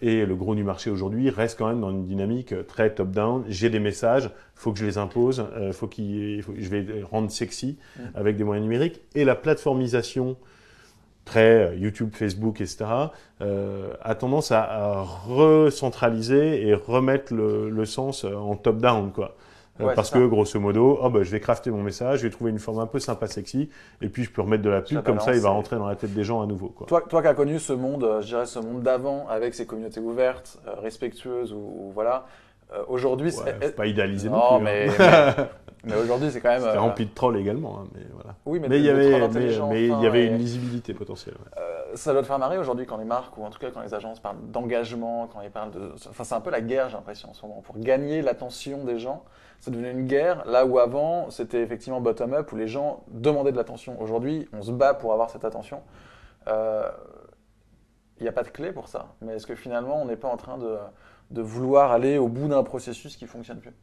et le gros du marché aujourd'hui reste quand même dans une dynamique très top-down. J'ai des messages, il faut que je les impose, je vais les rendre sexy avec des moyens numériques. Et la plateformisation très YouTube, Facebook, etc., a tendance à recentraliser et remettre le sens en top-down, quoi. Ouais, parce que, grosso modo, je vais crafter mon message, je vais trouver une forme un peu sympa, sexy, et puis je peux remettre de la pub, comme ça il va rentrer dans la tête des gens à nouveau, quoi. Toi qui as connu ce monde, je dirais ce monde d'avant, avec ses communautés ouvertes, respectueuses, ou voilà, aujourd'hui... Ouais, faut pas idéaliser non non plus. mais aujourd'hui c'est quand même... C'était rempli de trolls également, mais voilà. Oui, mais il y avait une lisibilité potentielle. Ouais. Ça doit te faire marrer aujourd'hui quand les marques, ou en tout cas quand les agences parlent d'engagement, quand ils parlent de... Enfin, c'est un peu la guerre, j'ai l'impression, en ce moment. Pour gagner l'attention des gens, c'est devenu une guerre, là où avant, c'était effectivement bottom-up, où les gens demandaient de l'attention. Aujourd'hui, on se bat pour avoir cette attention. Il n'y a pas de clé pour ça. Mais est-ce que finalement, on n'est pas en train de vouloir aller au bout d'un processus qui ne fonctionne plus?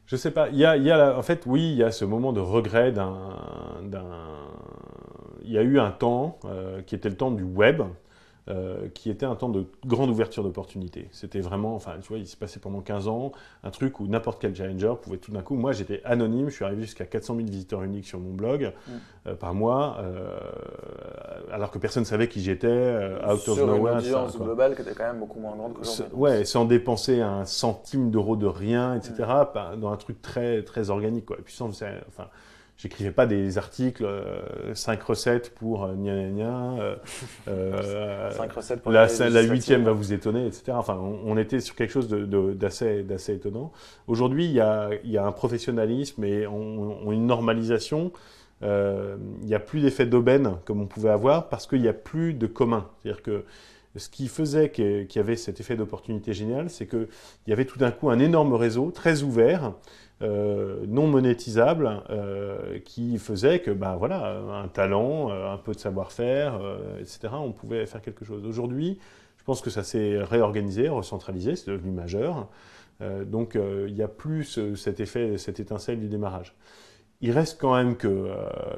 Je sais pas. En fait, oui, il y a ce moment de regret il y a eu un temps qui était le temps du web, qui était un temps de grande ouverture d'opportunités. C'était vraiment, enfin, tu vois, il s'est passé pendant 15 ans un truc où n'importe quel challenger pouvait tout d'un coup. Moi, j'étais anonyme, je suis arrivé jusqu'à 400 000 visiteurs uniques sur mon blog par mois, alors que personne ne savait qui j'étais, out of sur nowhere. Une audience globale qui était quand même beaucoup moins grande qu'aujourd'hui. Ouais, sans dépenser un centime d'euro de rien, etc., dans un truc très, très organique, quoi. Et puis enfin, j'écrivais pas des articles 5 recettes pour gna gna gna. 5 recettes pour la 8e va vous étonner, etc. Enfin, on était sur quelque chose d'assez étonnant. Aujourd'hui, il y a un professionnalisme et une normalisation. Il n'y a plus d'effet d'aubaine comme on pouvait avoir parce qu'il n'y a plus de commun. C'est-à-dire que ce qui faisait qu'il y avait cet effet d'opportunité génial, c'est qu'il y avait tout d'un coup un énorme réseau très ouvert, non monétisable, qui faisait que, ben voilà, un talent, un peu de savoir-faire, etc., on pouvait faire quelque chose. Aujourd'hui, je pense que ça s'est réorganisé, recentralisé, c'est devenu majeur. Donc, il n'y a plus cet effet, cette étincelle du démarrage. Il reste quand même que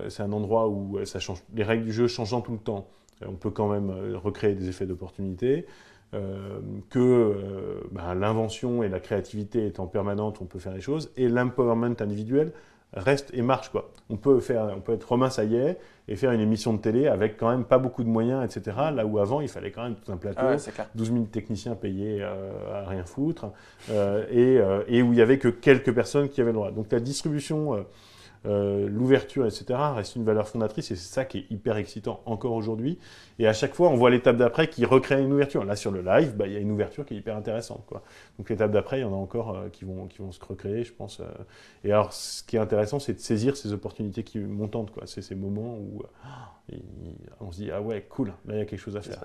c'est un endroit où ça change, les règles du jeu changeant tout le temps. On peut quand même recréer des effets d'opportunité, l'invention et la créativité étant permanentes, on peut faire des choses, et l'empowerment individuel reste et marche, quoi. On peut être Romain Saillet et faire une émission de télé avec quand même pas beaucoup de moyens, etc. Là où avant, il fallait quand même tout un plateau, 12 000 techniciens payés à rien foutre, et où il y avait que quelques personnes qui avaient le droit. Donc la distribution... l'ouverture, etc., reste une valeur fondatrice et c'est ça qui est hyper excitant encore aujourd'hui. Et à chaque fois, on voit l'étape d'après qui recrée une ouverture. Là, sur le live, il y a une ouverture qui est hyper intéressante, quoi. Donc l'étape d'après, il y en a encore qui vont se recréer, je pense. Et alors, ce qui est intéressant, c'est de saisir ces opportunités qui montantes, quoi. C'est ces moments où on se dit, ah ouais, cool, là, il y a quelque chose à faire.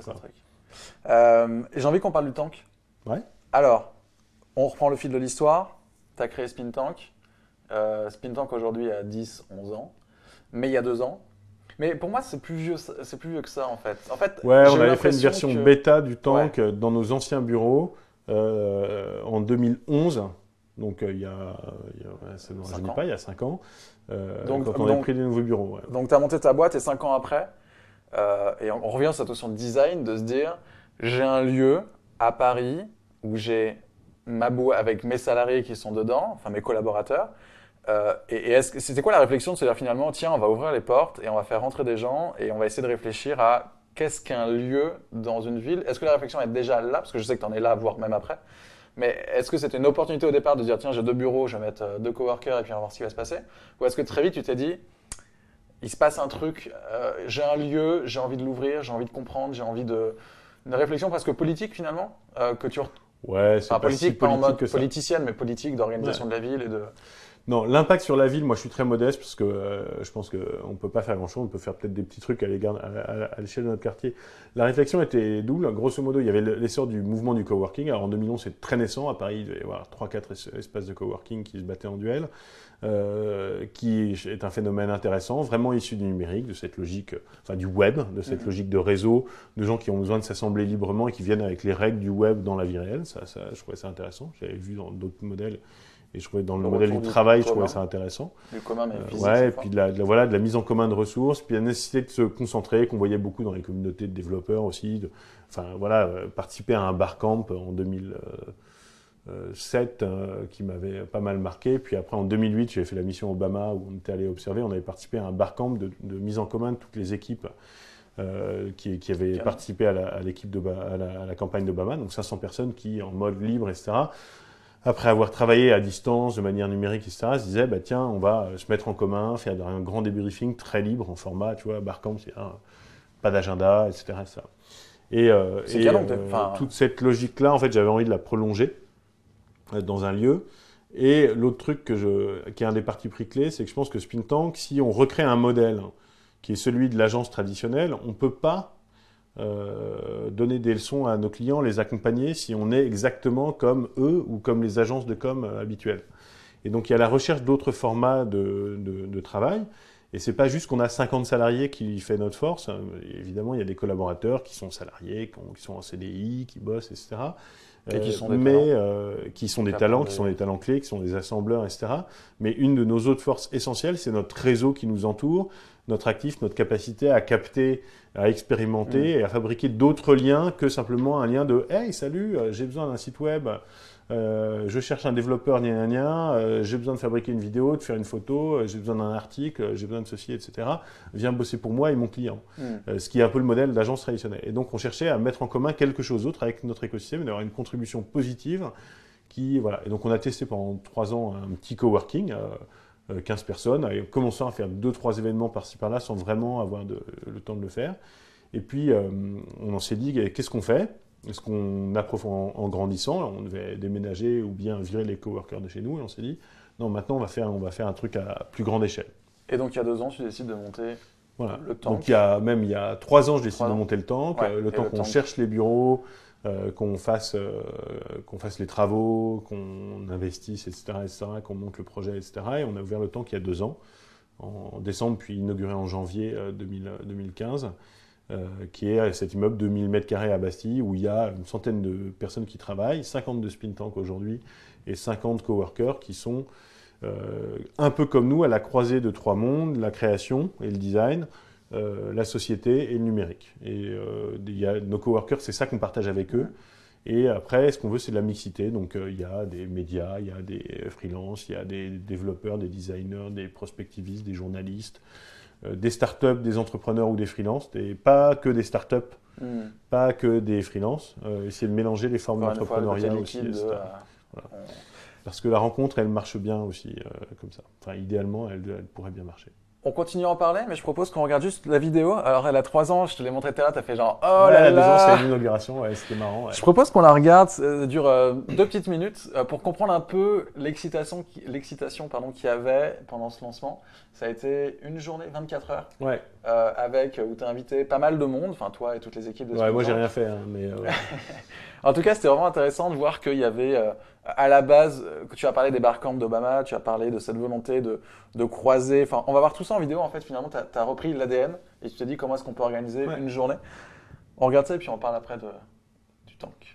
J'ai envie qu'on parle du tank. Ouais. Alors, on reprend le fil de l'histoire. Tu as créé Spin Tank. Spin Tank aujourd'hui a 10-11 ans, mais il y a 2 ans. Mais pour moi, c'est plus vieux que ça en fait. Ouais, on avait fait une version bêta du tank dans nos anciens bureaux en 2011. Donc il y a 5 ans. Quand on a pris les nouveaux bureaux. Ouais. Donc tu as monté ta boîte et 5 ans après, et on revient sur cette notion de design, de se dire j'ai un lieu à Paris où j'ai ma boîte avec mes salariés qui sont dedans, enfin mes collaborateurs. C'était quoi la réflexion de se dire finalement, tiens, on va ouvrir les portes et on va faire rentrer des gens et on va essayer de réfléchir à qu'est-ce qu'un lieu dans une ville. Est-ce que la réflexion est déjà là? Parce que je sais que tu en es là, voire même après. Mais est-ce que c'était une opportunité au départ de dire, tiens, j'ai 2 bureaux, je vais mettre 2 coworkers et puis on va voir ce qui va se passer? Ou est-ce que très vite tu t'es dit, il se passe un truc, j'ai un lieu, j'ai envie de l'ouvrir, j'ai envie de comprendre, j'ai envie une réflexion presque politique finalement, que tu Ouais, c'est pas politique, si politique pas en mode que ça. Politicienne, mais politique d'organisation de la ville et de... Non, l'impact sur la ville, moi je suis très modeste parce que je pense qu'on ne peut pas faire grand-chose, on peut faire peut-être des petits trucs à l'échelle de notre quartier. La réflexion était double. Grosso modo, il y avait l'essor du mouvement du coworking. Alors en 2011, c'est très naissant. À Paris, il devait y avoir 3-4 espaces de coworking qui se battaient en duel, qui est un phénomène intéressant, vraiment issu du numérique, de cette logique, enfin du web, de cette logique de réseau, de gens qui ont besoin de s'assembler librement et qui viennent avec les règles du web dans la vie réelle. Ça je trouvais ça intéressant. J'avais vu dans d'autres modèles. Et je trouvais dans le modèle du travail, je trouvais ça intéressant. Du commun, mais physique. Ouais, et puis de la mise en commun de ressources, puis la nécessité de se concentrer, qu'on voyait beaucoup dans les communautés de développeurs aussi. Participer à un barcamp en 2007 qui m'avait pas mal marqué. Puis après, en 2008, j'ai fait la mission Obama où on était allé observer. On avait participé à un barcamp de mise en commun de toutes les équipes qui avaient participé à la campagne d'Obama. Donc 500 personnes qui, en mode libre, etc., après avoir travaillé à distance, de manière numérique, etc., se disaient, tiens, on va se mettre en commun, faire un grand débriefing très libre en format, tu vois, barcamp, c'est pas d'agenda, etc. Toute cette logique-là, en fait, j'avais envie de la prolonger dans un lieu. Et l'autre truc qui est un des partis pris clés, c'est que je pense que Spin Tank, si on recrée un modèle qui est celui de l'agence traditionnelle, on ne peut pas donner des leçons à nos clients, les accompagner si on est exactement comme eux ou comme les agences de com habituelles. Et donc il y a la recherche d'autres formats de travail. Et c'est pas juste qu'on a 50 salariés qui fait notre force. Évidemment, il y a des collaborateurs qui sont salariés, qui sont en CDI, qui bossent, etc. Et qui sont des talents, qui sont des talents clés, qui sont des assembleurs, etc. Mais une de nos autres forces essentielles, c'est notre réseau qui nous entoure, notre actif, notre capacité à capter, à expérimenter et à fabriquer d'autres liens que simplement un lien de « Hey, salut, j'ai besoin d'un site web, je cherche un développeur, j'ai besoin de fabriquer une vidéo, de faire une photo, j'ai besoin d'un article, j'ai besoin de ceci, etc. Viens bosser pour moi et mon client. » Ce qui est un peu le modèle d'agence traditionnelle. Et donc, on cherchait à mettre en commun quelque chose d'autre avec notre écosystème, d'avoir une contribution positive. Voilà. Et donc, on a testé pendant 3 ans un petit coworking, 15 personnes, en commençant à faire 2-3 événements par-ci par-là sans vraiment avoir le temps de le faire. Et puis, on s'est dit, qu'est-ce qu'on fait ? Est-ce qu'on approfondit en grandissant ? On devait déménager ou bien virer les coworkers de chez nous. Et on s'est dit, non, maintenant, on va faire un truc à plus grande échelle. Et donc, il y a 2 ans, tu décides de monter le Tank. Donc, il y a 3 ans, je décide de monter le Tank. Le temps qu'on cherche les bureaux, qu'on fasse les travaux, qu'on investisse, etc., qu'on monte le projet, etc. Et on a ouvert le Tank il y a 2 ans, en décembre, puis inauguré en janvier 2015. Qui est cet immeuble de 1000 m² à Bastille, où il y a une centaine de personnes qui travaillent, 50 de Spin Tank aujourd'hui, et 50 coworkers qui sont un peu comme nous, à la croisée de 3 mondes, la création et le design, la société et le numérique. Et nos coworkers, c'est ça qu'on partage avec eux. Et après, ce qu'on veut, c'est de la mixité. Donc, il y a des médias, il y a des freelances, il y a des développeurs, des designers, des prospectivistes, des journalistes, des startups, des entrepreneurs ou des freelances, pas que des startups, pas que des freelances. Essayer de mélanger les formes d'entrepreneuriat aussi. Voilà. Parce que la rencontre, elle marche bien aussi comme ça. Enfin, idéalement, elle pourrait bien marcher. On continue à en parler, mais je propose qu'on regarde juste la vidéo. Alors, elle a 3 ans, je te l'ai montré tout à l'heure, t'as fait genre « Oh là là !» 2 ans, c'est une inauguration, c'était marrant. Ouais. Je propose qu'on la regarde, ça dure 2 petites minutes, pour comprendre un peu l'excitation qu'il y avait pendant ce lancement. Ça a été une journée, 24 heures, où tu as invité pas mal de monde, enfin toi et toutes les équipes de Spin Tank. Moi, j'ai rien fait, mais... En tout cas, c'était vraiment intéressant de voir qu'il y avait, à la base, que tu as parlé des barcamps d'Obama, tu as parlé de cette volonté de croiser. Enfin, on va voir tout ça en vidéo, en fait. Finalement, tu as repris l'ADN et tu t'es dit comment est-ce qu'on peut organiser une journée. On regarde ça et puis on parle après du Tank.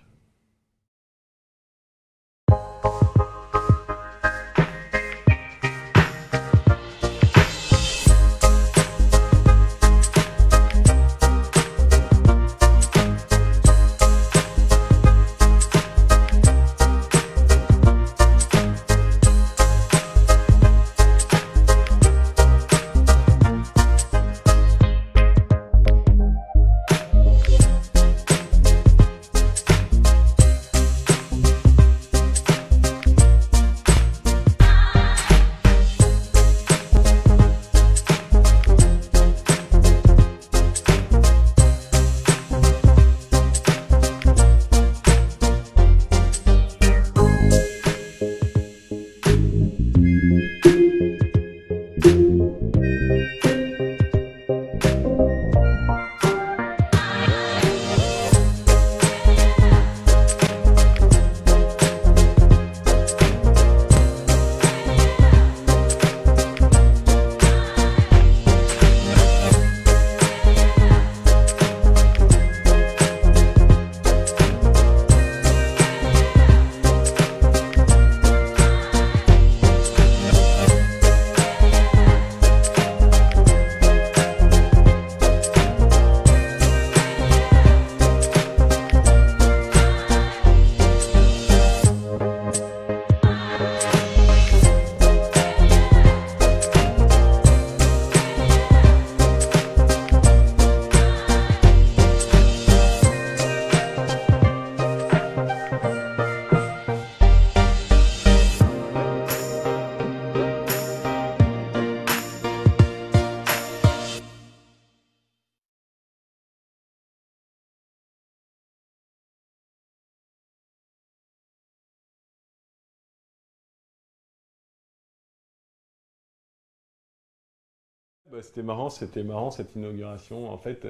C'était marrant cette inauguration. En fait,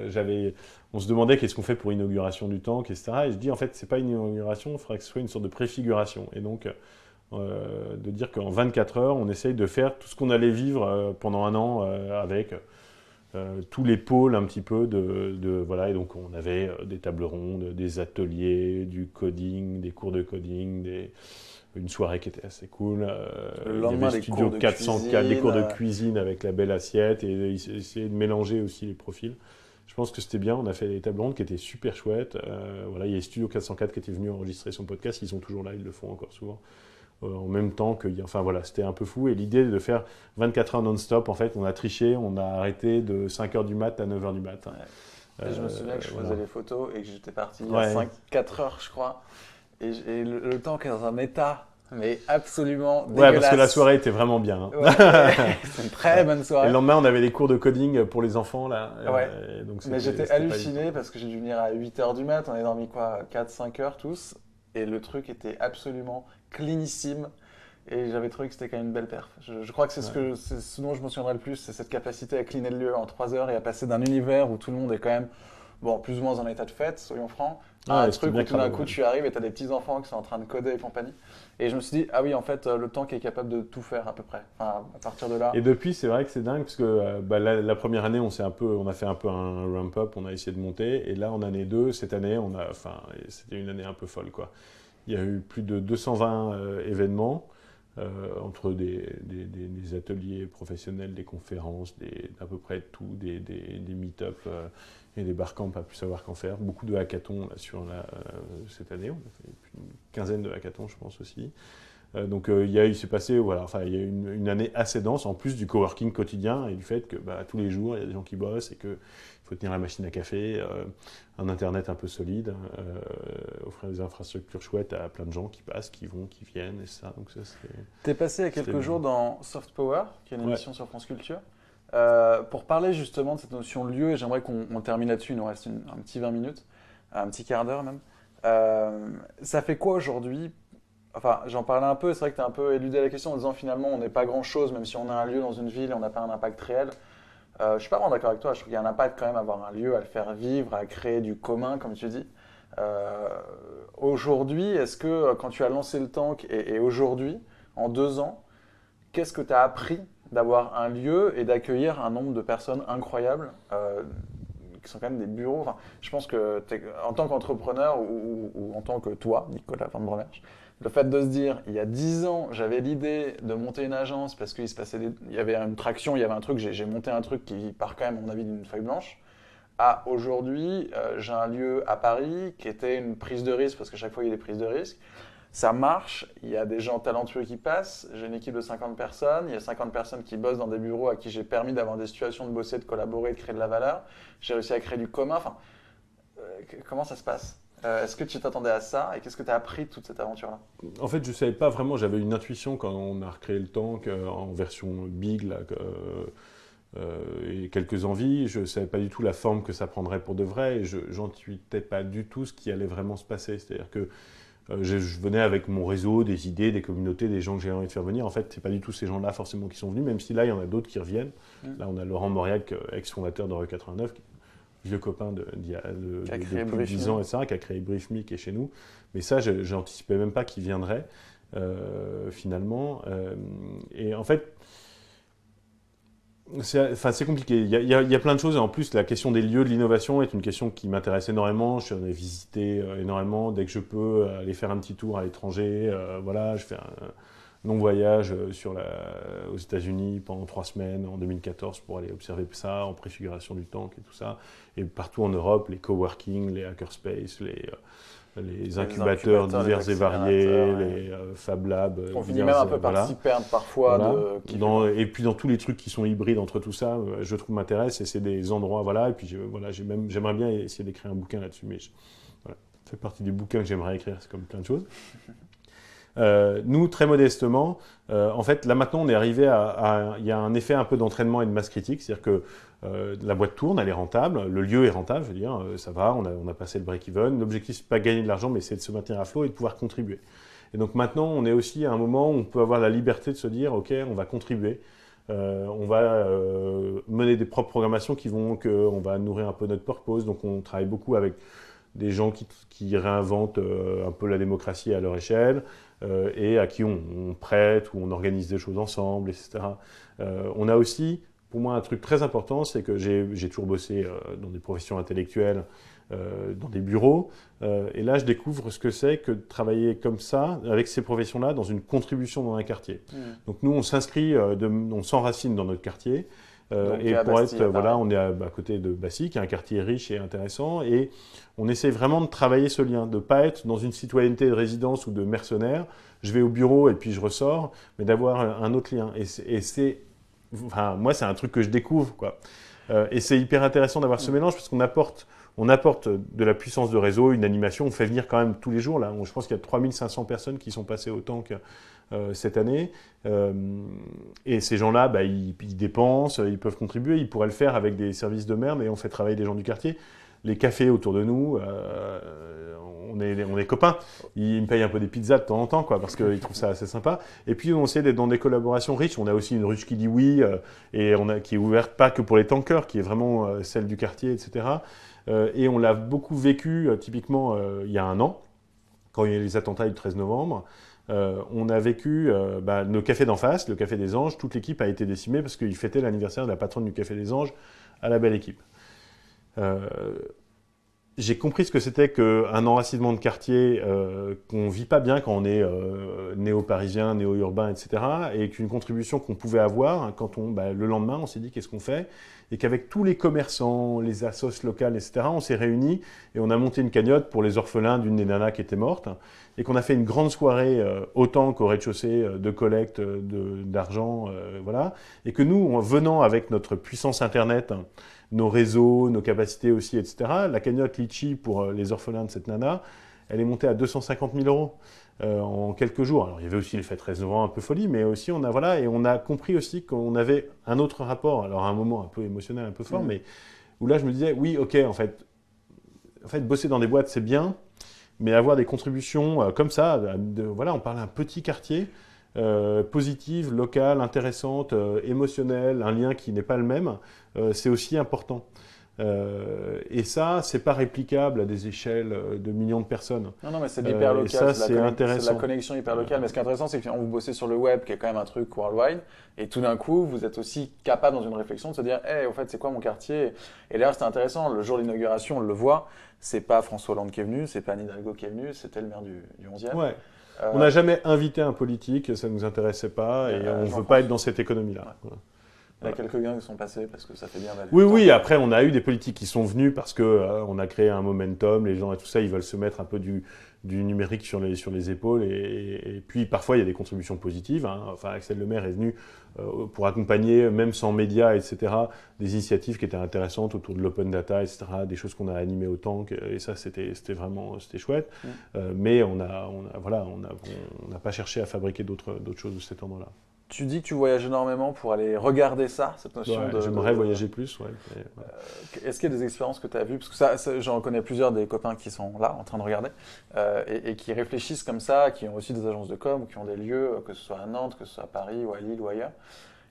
on se demandait qu'est-ce qu'on fait pour l'inauguration du Tank, etc. Et je dis en fait, c'est pas une inauguration, il faudrait que ce soit une sorte de préfiguration. Et donc, de dire qu'en 24 heures, on essaye de faire tout ce qu'on allait vivre pendant un an avec tous les pôles un petit peu voilà. Et donc, on avait des tables rondes, des ateliers, du coding, des cours de coding, une soirée qui était assez cool. Le Il y lendemain, avait des Studio cours de 404, des cours de cuisine. cuisine avec la belle assiette et essayer de mélanger aussi les profils. Je pense que c'était bien. On a fait des tables rondes qui étaient super chouettes. Voilà, il y a Studio 404 qui était venu enregistrer son podcast. Ils sont toujours là, ils le font encore souvent. En même temps que. Enfin voilà, c'était un peu fou. Et l'idée de faire 24 heures non-stop, en fait, on a triché. On a arrêté de 5 heures du mat à 9 heures du mat. Ouais. Et je me souviens que je faisais voilà. les photos et que j'étais parti il y Ouais. a 4 heures, je crois. Et le temps est dans un état, mais absolument Ouais, dégueulasse. parce que la soirée était vraiment bien. Hein. Ouais, c'est une très bonne Et soirée. le lendemain, on avait des cours de coding pour les enfants, là. Ouais. Donc Mais j'étais c'était pas halluciné parce que j'ai dû venir à 8h du mat, on a dormi quoi, 4-5 heures tous, et le truc était absolument cleanissime, et j'avais trouvé que c'était quand même une belle perf. Je crois que c'est c'est ce dont je me souviendrai le plus, c'est cette capacité à cleaner le lieu en 3 heures et à passer d'un univers où tout le monde est quand même, bon, plus ou moins en état de fête, soyons francs, à un truc où tout d'un coup tu arrives et tu as des petits enfants qui sont en train de coder et compagnie. Et je me suis dit, ah oui, en fait, le tank est capable de tout faire à peu près. Enfin, à partir de là. Et depuis, c'est vrai que c'est dingue, parce que la première année, on a fait un peu un ramp-up, on a essayé de monter, et là, en année 2, cette année, c'était une année un peu folle, quoi. Il y a eu plus de 220 événements, entre des ateliers professionnels, des conférences, à peu près tout, des meet-up et des barcamps à plus savoir qu'en faire. Beaucoup de hackathons là, cette année, on a fait une quinzaine de hackathons, je pense aussi. Donc il s'est passé, voilà, enfin il y a eu une année assez dense, en plus du coworking quotidien et du fait que tous les jours il y a des gens qui bossent et qu'il faut tenir la machine à café, un internet un peu solide, offrir des infrastructures chouettes à plein de gens qui passent, qui vont, qui viennent et ça. Donc ça T'es passé il y a quelques jours dans Soft Power, qui est une émission sur France Culture, pour parler justement de cette notion de lieu, et j'aimerais qu'on termine là-dessus, il nous reste un petit 20 minutes, un petit quart d'heure même. Ça fait quoi aujourd'hui? Enfin, j'en parlais un peu, c'est vrai que tu as un peu éludé la question en disant finalement on n'est pas grand-chose, même si on a un lieu dans une ville et on n'a pas un impact réel. Je suis pas vraiment d'accord avec toi, je trouve qu'il y a un impact quand même à avoir un lieu, à le faire vivre, à créer du commun, comme tu dis. Aujourd'hui, est-ce que quand tu as lancé le tank et aujourd'hui, en 2 ans, qu'est-ce que tu as appris d'avoir un lieu et d'accueillir un nombre de personnes incroyables qui sont quand même des bureaux. Enfin, je pense que en tant qu'entrepreneur ou en tant que toi, Nicolas Van Bremerge, le fait de se dire, il y a 10 ans, j'avais l'idée de monter une agence parce qu'il se passait il y avait une traction, il y avait un truc, j'ai monté un truc qui part quand même, à mon avis, d'une feuille blanche. À aujourd'hui, j'ai un lieu à Paris qui était une prise de risque parce que chaque fois il y a des prises de risque. Ça marche, il y a des gens talentueux qui passent, j'ai une équipe de 50 personnes, il y a 50 personnes qui bossent dans des bureaux à qui j'ai permis d'avoir des situations de bosser, de collaborer, de créer de la valeur. J'ai réussi à créer du commun. Enfin, comment ça se passe? Est-ce que tu t'attendais à ça et qu'est-ce que tu as appris de toute cette aventure-là? En fait, je ne savais pas vraiment, j'avais une intuition quand on a recréé le tank en version big là, et quelques envies. Je ne savais pas du tout la forme que ça prendrait pour de vrai et je n'intuitais pas du tout ce qui allait vraiment se passer. C'est-à-dire que je venais avec mon réseau, des idées, des communautés, des gens que j'ai envie de faire venir. En fait, ce n'est pas du tout ces gens-là forcément qui sont venus, même si là, il y en a d'autres qui reviennent. Là, on a Laurent Mauriac, ex-fondateur d'Euro 89, vieux copain depuis 10 ans, etc., qui a créé BriefMe, qui est chez nous. Mais ça, je n'anticipais même pas qu'il viendrait, finalement. Et en fait, c'est compliqué. Il y a plein de choses. Et en plus, la question des lieux, de l'innovation est une question qui m'intéresse énormément. Je suis allé visiter énormément. Dès que je peux, aller faire un petit tour à l'étranger. Voilà, je fais un long voyage aux États-Unis pendant 3 semaines en 2014 pour aller observer ça en préfiguration du tank et tout ça. Et partout en Europe, les coworking, les hackerspaces, les incubateurs divers et variés, les Fab Labs. On finit même un peu par s'y perdre parfois. Voilà. Et puis dans tous les trucs qui sont hybrides entre tout ça, je trouve m'intéresse et c'est des endroits, voilà. Et puis j'aimerais bien essayer d'écrire un bouquin là-dessus, mais voilà, ça fait partie des bouquins que j'aimerais écrire, c'est comme plein de choses. Nous, très modestement, en fait, là maintenant, on est arrivé il y a un effet un peu d'entraînement et de masse critique, c'est-à-dire que la boîte tourne, elle est rentable, le lieu est rentable, je veux dire, ça va, on a passé le break-even. L'objectif, c'est pas de gagner de l'argent, mais c'est de se maintenir à flot et de pouvoir contribuer. Et donc maintenant, on est aussi à un moment où on peut avoir la liberté de se dire, ok, on va contribuer, on va mener des propres programmations on va nourrir un peu notre purpose. Donc on travaille beaucoup avec des gens qui réinventent un peu la démocratie à leur échelle et à qui on prête ou on organise des choses ensemble, etc. On a aussi pour moi, un truc très important, c'est que j'ai toujours bossé dans des professions intellectuelles, dans des bureaux. Et là, je découvre ce que c'est que de travailler comme ça, avec ces professions-là, dans une contribution dans un quartier. Donc nous, on s'inscrit, on s'enracine dans notre quartier. Et pour Bastille, être, voilà, on est à côté de Bassy, qui est un quartier riche et intéressant, et on essaie vraiment de travailler ce lien, de ne pas être dans une citoyenneté de résidence ou de mercenaire. Je vais au bureau et puis je ressors, mais d'avoir un autre lien. Enfin, moi, c'est un truc que je découvre, quoi. Et c'est hyper intéressant d'avoir ce mélange parce qu'on apporte de la puissance de réseau, une animation. On fait venir quand même tous les jours. Là, je pense qu'il y a 3500 personnes qui sont passées au Tank cette année. Et ces gens-là, ils dépensent, ils peuvent contribuer. Ils pourraient le faire avec des services de merde et on fait travailler des gens du quartier. Les cafés autour de nous, on est copains. Ils me payent un peu des pizzas de temps en temps, quoi, parce qu'ils trouvent ça assez sympa. Et puis, on essaie d'être dans des collaborations riches. On a aussi une ruche qui dit oui, qui est ouverte pas que pour les tankers, qui est vraiment celle du quartier, etc. Et on l'a beaucoup vécu, typiquement, il y a un an, quand il y a eu les attentats du 13 novembre. On a vécu nos cafés d'en face, le Café des Anges. Toute l'équipe a été décimée parce qu'ils fêtaient l'anniversaire de la patronne du Café des Anges à la belle équipe. J'ai compris ce que c'était qu'un enracinement de quartier qu'on vit pas bien quand on est néo-parisien, néo-urbain, etc. Et qu'une contribution qu'on pouvait avoir quand le lendemain, on s'est dit qu'est-ce qu'on fait, et qu'avec tous les commerçants, les assos locales, etc., on s'est réunis et on a monté une cagnotte pour les orphelins d'une des nanas qui était morte, et qu'on a fait une grande soirée autant qu'au rez-de-chaussée de collecte d'argent, voilà, et que nous, en venant avec notre puissance internet, nos réseaux, nos capacités aussi, etc. La cagnotte Litchi pour les orphelins de cette nana, elle est montée à 250 000 euros en quelques jours. Alors il y avait aussi l'effet 13 novembre un peu folie, mais aussi on a compris aussi qu'on avait un autre rapport. Alors à un moment un peu émotionnel, un peu fort, mais où là je me disais oui, ok, en fait bosser dans des boîtes c'est bien, mais avoir des contributions comme ça, voilà, on parle d'un petit quartier. Positive, locale, intéressante, émotionnelle, un lien qui n'est pas le même, c'est aussi important. Et ça, c'est pas réplicable à des échelles de millions de personnes. Non, mais c'est de l'hyper local. Et ça, c'est intéressant. C'est de la connexion hyper locale. Mais ce qui est intéressant, c'est que vous bossez sur le web, qui est quand même un truc worldwide, et tout d'un coup, vous êtes aussi capable, dans une réflexion, de se dire, hey, au fait, c'est quoi mon quartier? Et d'ailleurs, c'était intéressant. Le jour de l'inauguration, on le voit. C'est pas François Hollande qui est venu, c'est pas Anne Hidalgo qui est venu, c'était le maire du 11e. Ouais. On n'a jamais invité un politique, ça ne nous intéressait pas, et on ne veut pas être dans cette économie-là. Ouais. Il y a quelques gains qui sont passés parce que ça fait bien mal. Oui, après on a eu des politiques qui sont venus parce que on a créé un momentum, les gens et tout ça, ils veulent se mettre un peu du numérique sur les épaules, et puis parfois il y a des contributions positives. Enfin, Axel Lemaire est venu pour accompagner, même sans médias, etc., des initiatives qui étaient intéressantes autour de l'open data, etc., des choses qu'on a animées au Tank, et ça c'était chouette. Mais on n'a pas cherché à fabriquer d'autres choses de cet ordre-là. Tu dis que tu voyages énormément pour aller regarder ça, cette notion de... J'aimerais voyager plus, ouais. Est-ce qu'il y a des expériences que tu as vues? Parce que ça, j'en connais plusieurs des copains qui sont là, en train de regarder, et qui réfléchissent comme ça, qui ont aussi des agences de com, qui ont des lieux, que ce soit à Nantes, que ce soit à Paris, ou à Lille, ou ailleurs.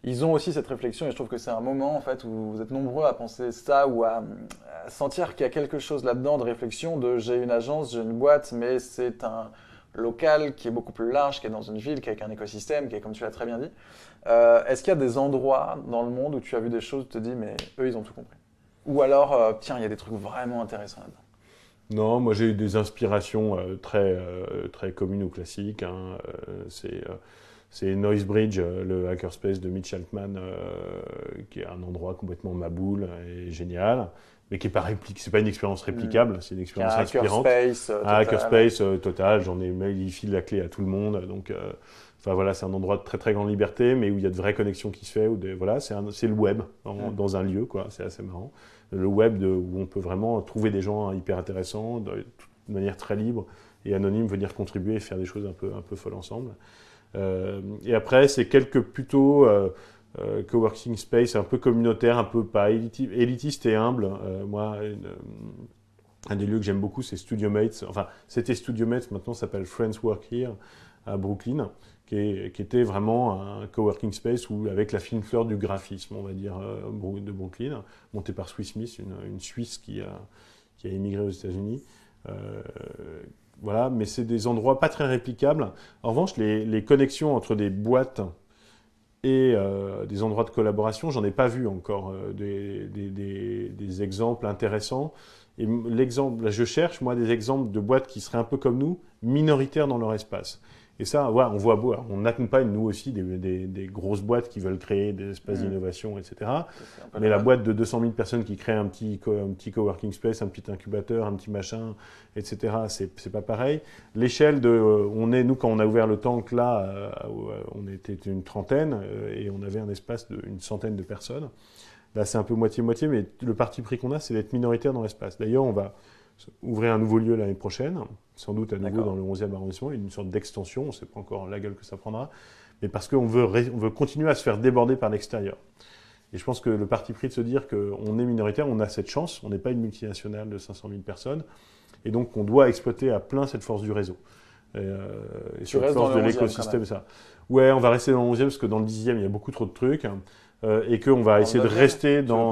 Ils ont aussi cette réflexion, et je trouve que c'est un moment en fait, où vous êtes nombreux à penser ça, ou à sentir qu'il y a quelque chose là-dedans de réflexion, de j'ai une agence, j'ai une boîte, mais c'est un local qui est beaucoup plus large, qui est dans une ville, qui est avec un écosystème, qui est comme tu l'as très bien dit. Est-ce qu'il y a des endroits dans le monde où tu as vu des choses, tu te dis, mais eux, ils ont tout compris? Ou alors, tiens, il y a des trucs vraiment intéressants là-dedans? Non, moi j'ai eu des inspirations très communes ou classiques. C'est Noisebridge, le hackerspace de Mitch Altman, qui est un endroit complètement maboule et génial, mais qui n'est pas c'est pas une expérience réplicable, c'est une expérience inspirante. Un hackerspace total, il file la clé à tout le monde, donc voilà, c'est un endroit de très très grande liberté, mais où il y a de vraies connexions qui se font. Voilà, c'est le web dans un lieu, quoi. C'est assez marrant. Le web où on peut vraiment trouver des gens hyper intéressants, de manière très libre et anonyme, venir contribuer et faire des choses un peu folles ensemble. Et après, c'est quelques plutôt coworking space, un peu communautaire, un peu pas élitiste et humble. Moi, un des lieux que j'aime beaucoup, c'est StudioMates. Enfin, c'était StudioMates, maintenant ça s'appelle Friends Work Here à Brooklyn, qui était vraiment un coworking space avec la fine fleur du graphisme, on va dire, de Brooklyn, monté par Swiss Smith, une Suisse qui a émigré aux États-Unis. Voilà, mais c'est des endroits pas très réplicables. En revanche, les connexions entre des boîtes et des endroits de collaboration. J'en ai pas vu encore des exemples intéressants. Et l'exemple, là, je cherche, moi, des exemples de boîtes qui seraient un peu comme nous, minoritaires dans leur espace. Et ça, ouais, on accompagne, nous aussi, des grosses boîtes qui veulent créer des espaces d'innovation, etc. Mais la boîte de 200 000 personnes qui crée un petit coworking space, un petit incubateur, un petit machin, etc., c'est pas pareil. L'échelle nous, quand on a ouvert le Tank, là, on était une trentaine et on avait un espace d'une centaine de personnes. Là, c'est un peu moitié-moitié, mais le parti pris qu'on a, c'est d'être minoritaire dans l'espace. D'ailleurs, on va ouvrir un nouveau lieu l'année prochaine, sans doute à nouveau dans le 11e arrondissement, une sorte d'extension, on ne sait pas encore la gueule que ça prendra, mais parce qu'on veut continuer à se faire déborder par l'extérieur. Et je pense que le parti pris de se dire qu'on est minoritaire, on a cette chance, on n'est pas une multinationale de 500 000 personnes, et donc on doit exploiter à plein cette force du réseau. Et cette force de l'écosystème, ça. Ouais, on va rester dans le 11e, parce que dans le 10e, il y a beaucoup trop de trucs. Et qu'on va essayer de rester dans.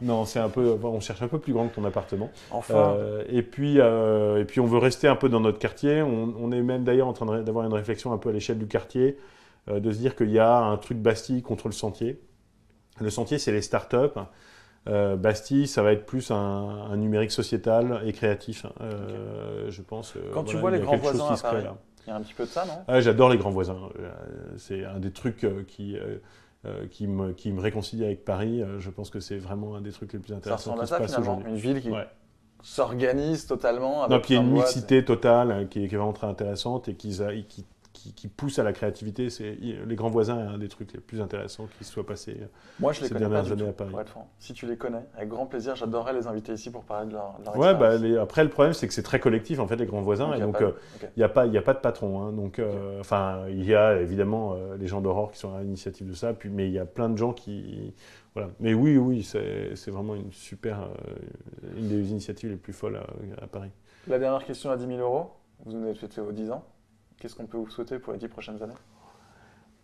Non, c'est un peu. On cherche un peu plus grand que ton appartement. Enfin. Et puis on veut rester un peu dans notre quartier. On est même d'ailleurs en train d'avoir une réflexion un peu à l'échelle du quartier, de se dire qu'il y a un truc Bastille contre le Sentier. Le Sentier, c'est les startups. Bastille, ça va être plus un numérique sociétal et créatif, je pense. Quand tu vois les grands voisins à Paris, il y a un petit peu de ça, non ? J'adore les grands voisins. C'est un des trucs qui me réconcilie avec Paris. Je pense que c'est vraiment un des trucs les plus intéressants qui se passe aujourd'hui. Une ville qui s'organise totalement. Non, puis il y a une mixité totale qui est vraiment très intéressante et qui pousse à la créativité. Les grands voisins est un des trucs les plus intéressants qui se soit passé ces dernières années à Paris. Pour être franc. Si tu les connais, avec grand plaisir, j'adorerais les inviter ici pour parler de leur expérience. Après, le problème, c'est que c'est très collectif, en fait, les grands voisins. Donc, il n'y a pas de patron. Hein, donc, il y a évidemment les gens d'Aurore qui sont à l'initiative de ça, mais il y a plein de gens qui... Voilà. Mais oui, c'est vraiment une des initiatives les plus folles à Paris. La dernière question à 10 000 €. Vous nous avez fait aux 10 ans. Qu'est-ce qu'on peut vous souhaiter pour les 10 prochaines années ?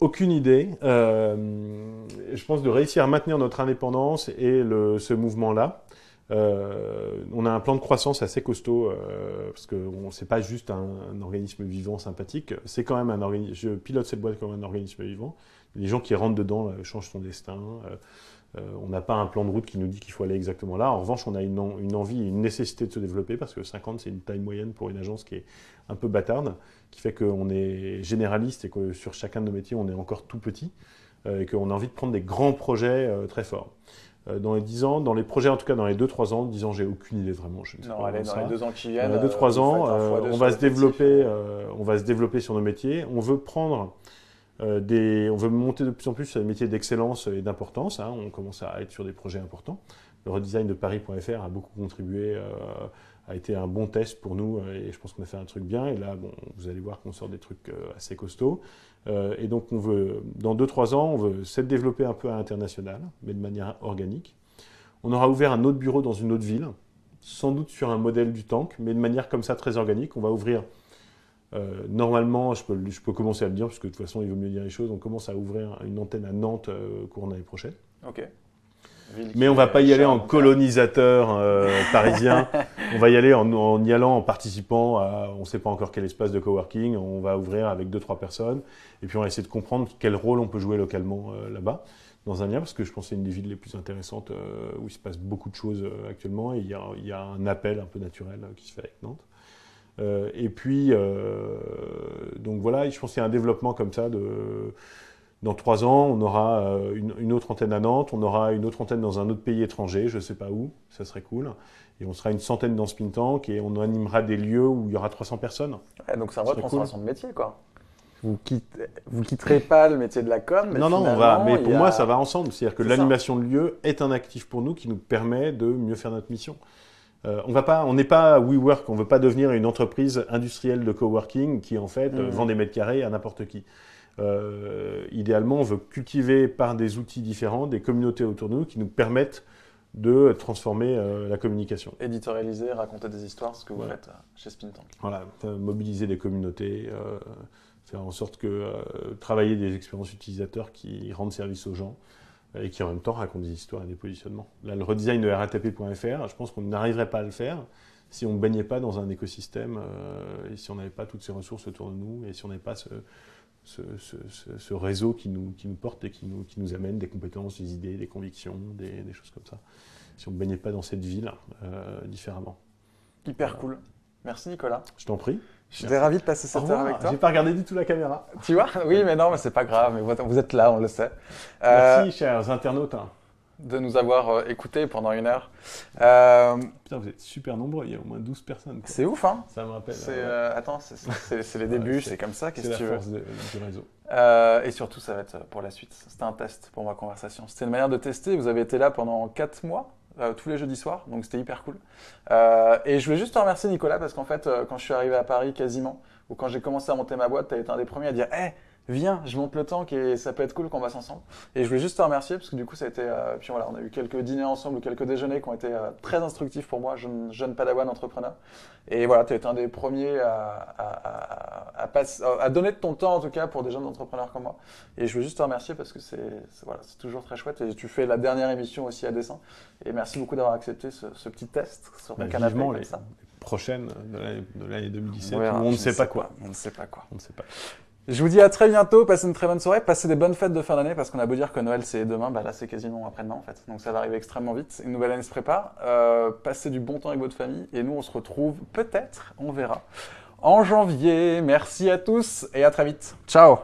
Aucune idée. Je pense de réussir à maintenir notre indépendance et ce mouvement-là. On a un plan de croissance assez costaud parce que c'est pas juste un organisme vivant sympathique. C'est quand même un organisme. Je pilote cette boîte comme un organisme vivant. Les gens qui rentrent dedans changent son destin. On n'a pas un plan de route qui nous dit qu'il faut aller exactement là. En revanche, on a une envie et une nécessité de se développer parce que 50, c'est une taille moyenne pour une agence qui est un peu bâtarde, qui fait qu'on est généraliste et que sur chacun de nos métiers, on est encore tout petit et qu'on a envie de prendre des grands projets très forts. Dans les 10 ans, dans les projets, en tout cas dans les 2-3 ans, 10 ans, j'ai aucune idée vraiment. Je ne sais pas dans les 2 ans qui viennent, dans les 2-3 ans, on va se développer sur nos métiers. On veut prendre... on veut monter de plus en plus sur des métiers d'excellence et d'importance. Hein. On commence à être sur des projets importants. Le redesign de Paris.fr a beaucoup contribué, a été un bon test pour nous et je pense qu'on a fait un truc bien. Et là, vous allez voir qu'on sort des trucs assez costauds. Et donc, dans 2-3 ans, on veut se développer un peu à l'international, mais de manière organique. On aura ouvert un autre bureau dans une autre ville, sans doute sur un modèle du Tank, mais de manière comme ça très organique. On va ouvrir... normalement, je peux commencer à le dire, parce que de toute façon, il vaut mieux dire les choses. On commence à ouvrir une antenne à Nantes courant l'année prochaine. Ok. Mais on ne va pas y aller en colonisateur parisien. On va y aller en y allant en participant à, on ne sait pas encore quel espace de coworking. On va ouvrir avec 2-3 personnes. Et puis on va essayer de comprendre quel rôle on peut jouer localement là-bas, dans un lien, parce que je pense que c'est une des villes les plus intéressantes où il se passe beaucoup de choses actuellement. Et il y a un appel un peu naturel qui se fait avec Nantes. Et puis, donc voilà, je pense qu'il y a un développement comme ça. Dans 3 ans, on aura une autre antenne à Nantes, on aura une autre antenne dans un autre pays étranger, je ne sais pas où, ça serait cool. Et on sera une centaine dans Spin Tank et on animera des lieux où il y aura 300 personnes. Ouais, donc c'est une vraie transformation de métier, quoi. Vous quitterez pas le métier de la com, mais mais pour moi, ça va ensemble. C'est-à-dire que l'animation de lieu est un actif pour nous qui nous permet de mieux faire notre mission. On n'est pas WeWork, on ne veut pas devenir une entreprise industrielle de coworking qui en fait vend des mètres carrés à n'importe qui. Idéalement, on veut cultiver par des outils différents des communautés autour de nous qui nous permettent de transformer la communication. Éditorialiser, raconter des histoires, ce que vous faites chez Spin Tank. Voilà, mobiliser des communautés, faire en sorte que travailler des expériences utilisateurs qui rendent service aux gens et qui en même temps racontent des histoires et des positionnements. Là, le redesign de RATP.fr, je pense qu'on n'arriverait pas à le faire si on ne baignait pas dans un écosystème et si on n'avait pas toutes ces ressources autour de nous et si on n'avait pas ce réseau qui nous porte et qui nous amène des compétences, des idées, des convictions, des choses comme ça. Si on ne baignait pas dans cette ville différemment. Hyper cool. Merci Nicolas. Je t'en prie. J'étais ravi de passer cette heure avec toi. J'ai pas regardé du tout la caméra. Tu vois? Oui, mais non, mais c'est pas grave. Mais vous êtes là, on le sait. Merci, chers internautes. De nous avoir écoutés pendant 1 heure. Putain, vous êtes super nombreux, il y a au moins 12 personnes. C'est ouf, hein? Ça me rappelle. Attends, c'est les débuts, c'est comme ça, qu'est-ce que tu veux? C'est la force du réseau. Et surtout, ça va être pour la suite. C'était un test pour ma conversation. C'était une manière de tester. Vous avez été là pendant 4 mois, tous les jeudis soirs, donc c'était hyper cool. Et je voulais juste te remercier, Nicolas, parce qu'en fait, quand je suis arrivé à Paris quasiment, ou quand j'ai commencé à monter ma boîte, tu as été un des premiers à dire hey, viens, je monte le tank et ça peut être cool qu'on bosse ensemble. Et je voulais juste te remercier parce que du coup, ça a été. Puis voilà, on a eu quelques dîners ensemble ou quelques déjeuners qui ont été très instructifs pour moi, jeune padawan entrepreneur. Et voilà, tu as été un des premiers à donner de ton temps en tout cas pour des jeunes entrepreneurs comme moi. Et je veux juste te remercier parce que c'est toujours très chouette. Et tu fais la dernière émission aussi à dessein. Et merci beaucoup d'avoir accepté ce petit test sur le canapé comme ça. Prochaine de l'année 2017 ouais, où on ne sait pas quoi. On ne sait pas quoi. On ne sait pas. Je vous dis à très bientôt, passez une très bonne soirée, passez des bonnes fêtes de fin d'année parce qu'on a beau dire que Noël c'est demain, bah là c'est quasiment après-demain en fait, donc ça va arriver extrêmement vite, une nouvelle année se prépare, passez du bon temps avec votre famille et nous on se retrouve peut-être, on verra, en janvier. Merci à tous et à très vite. Ciao.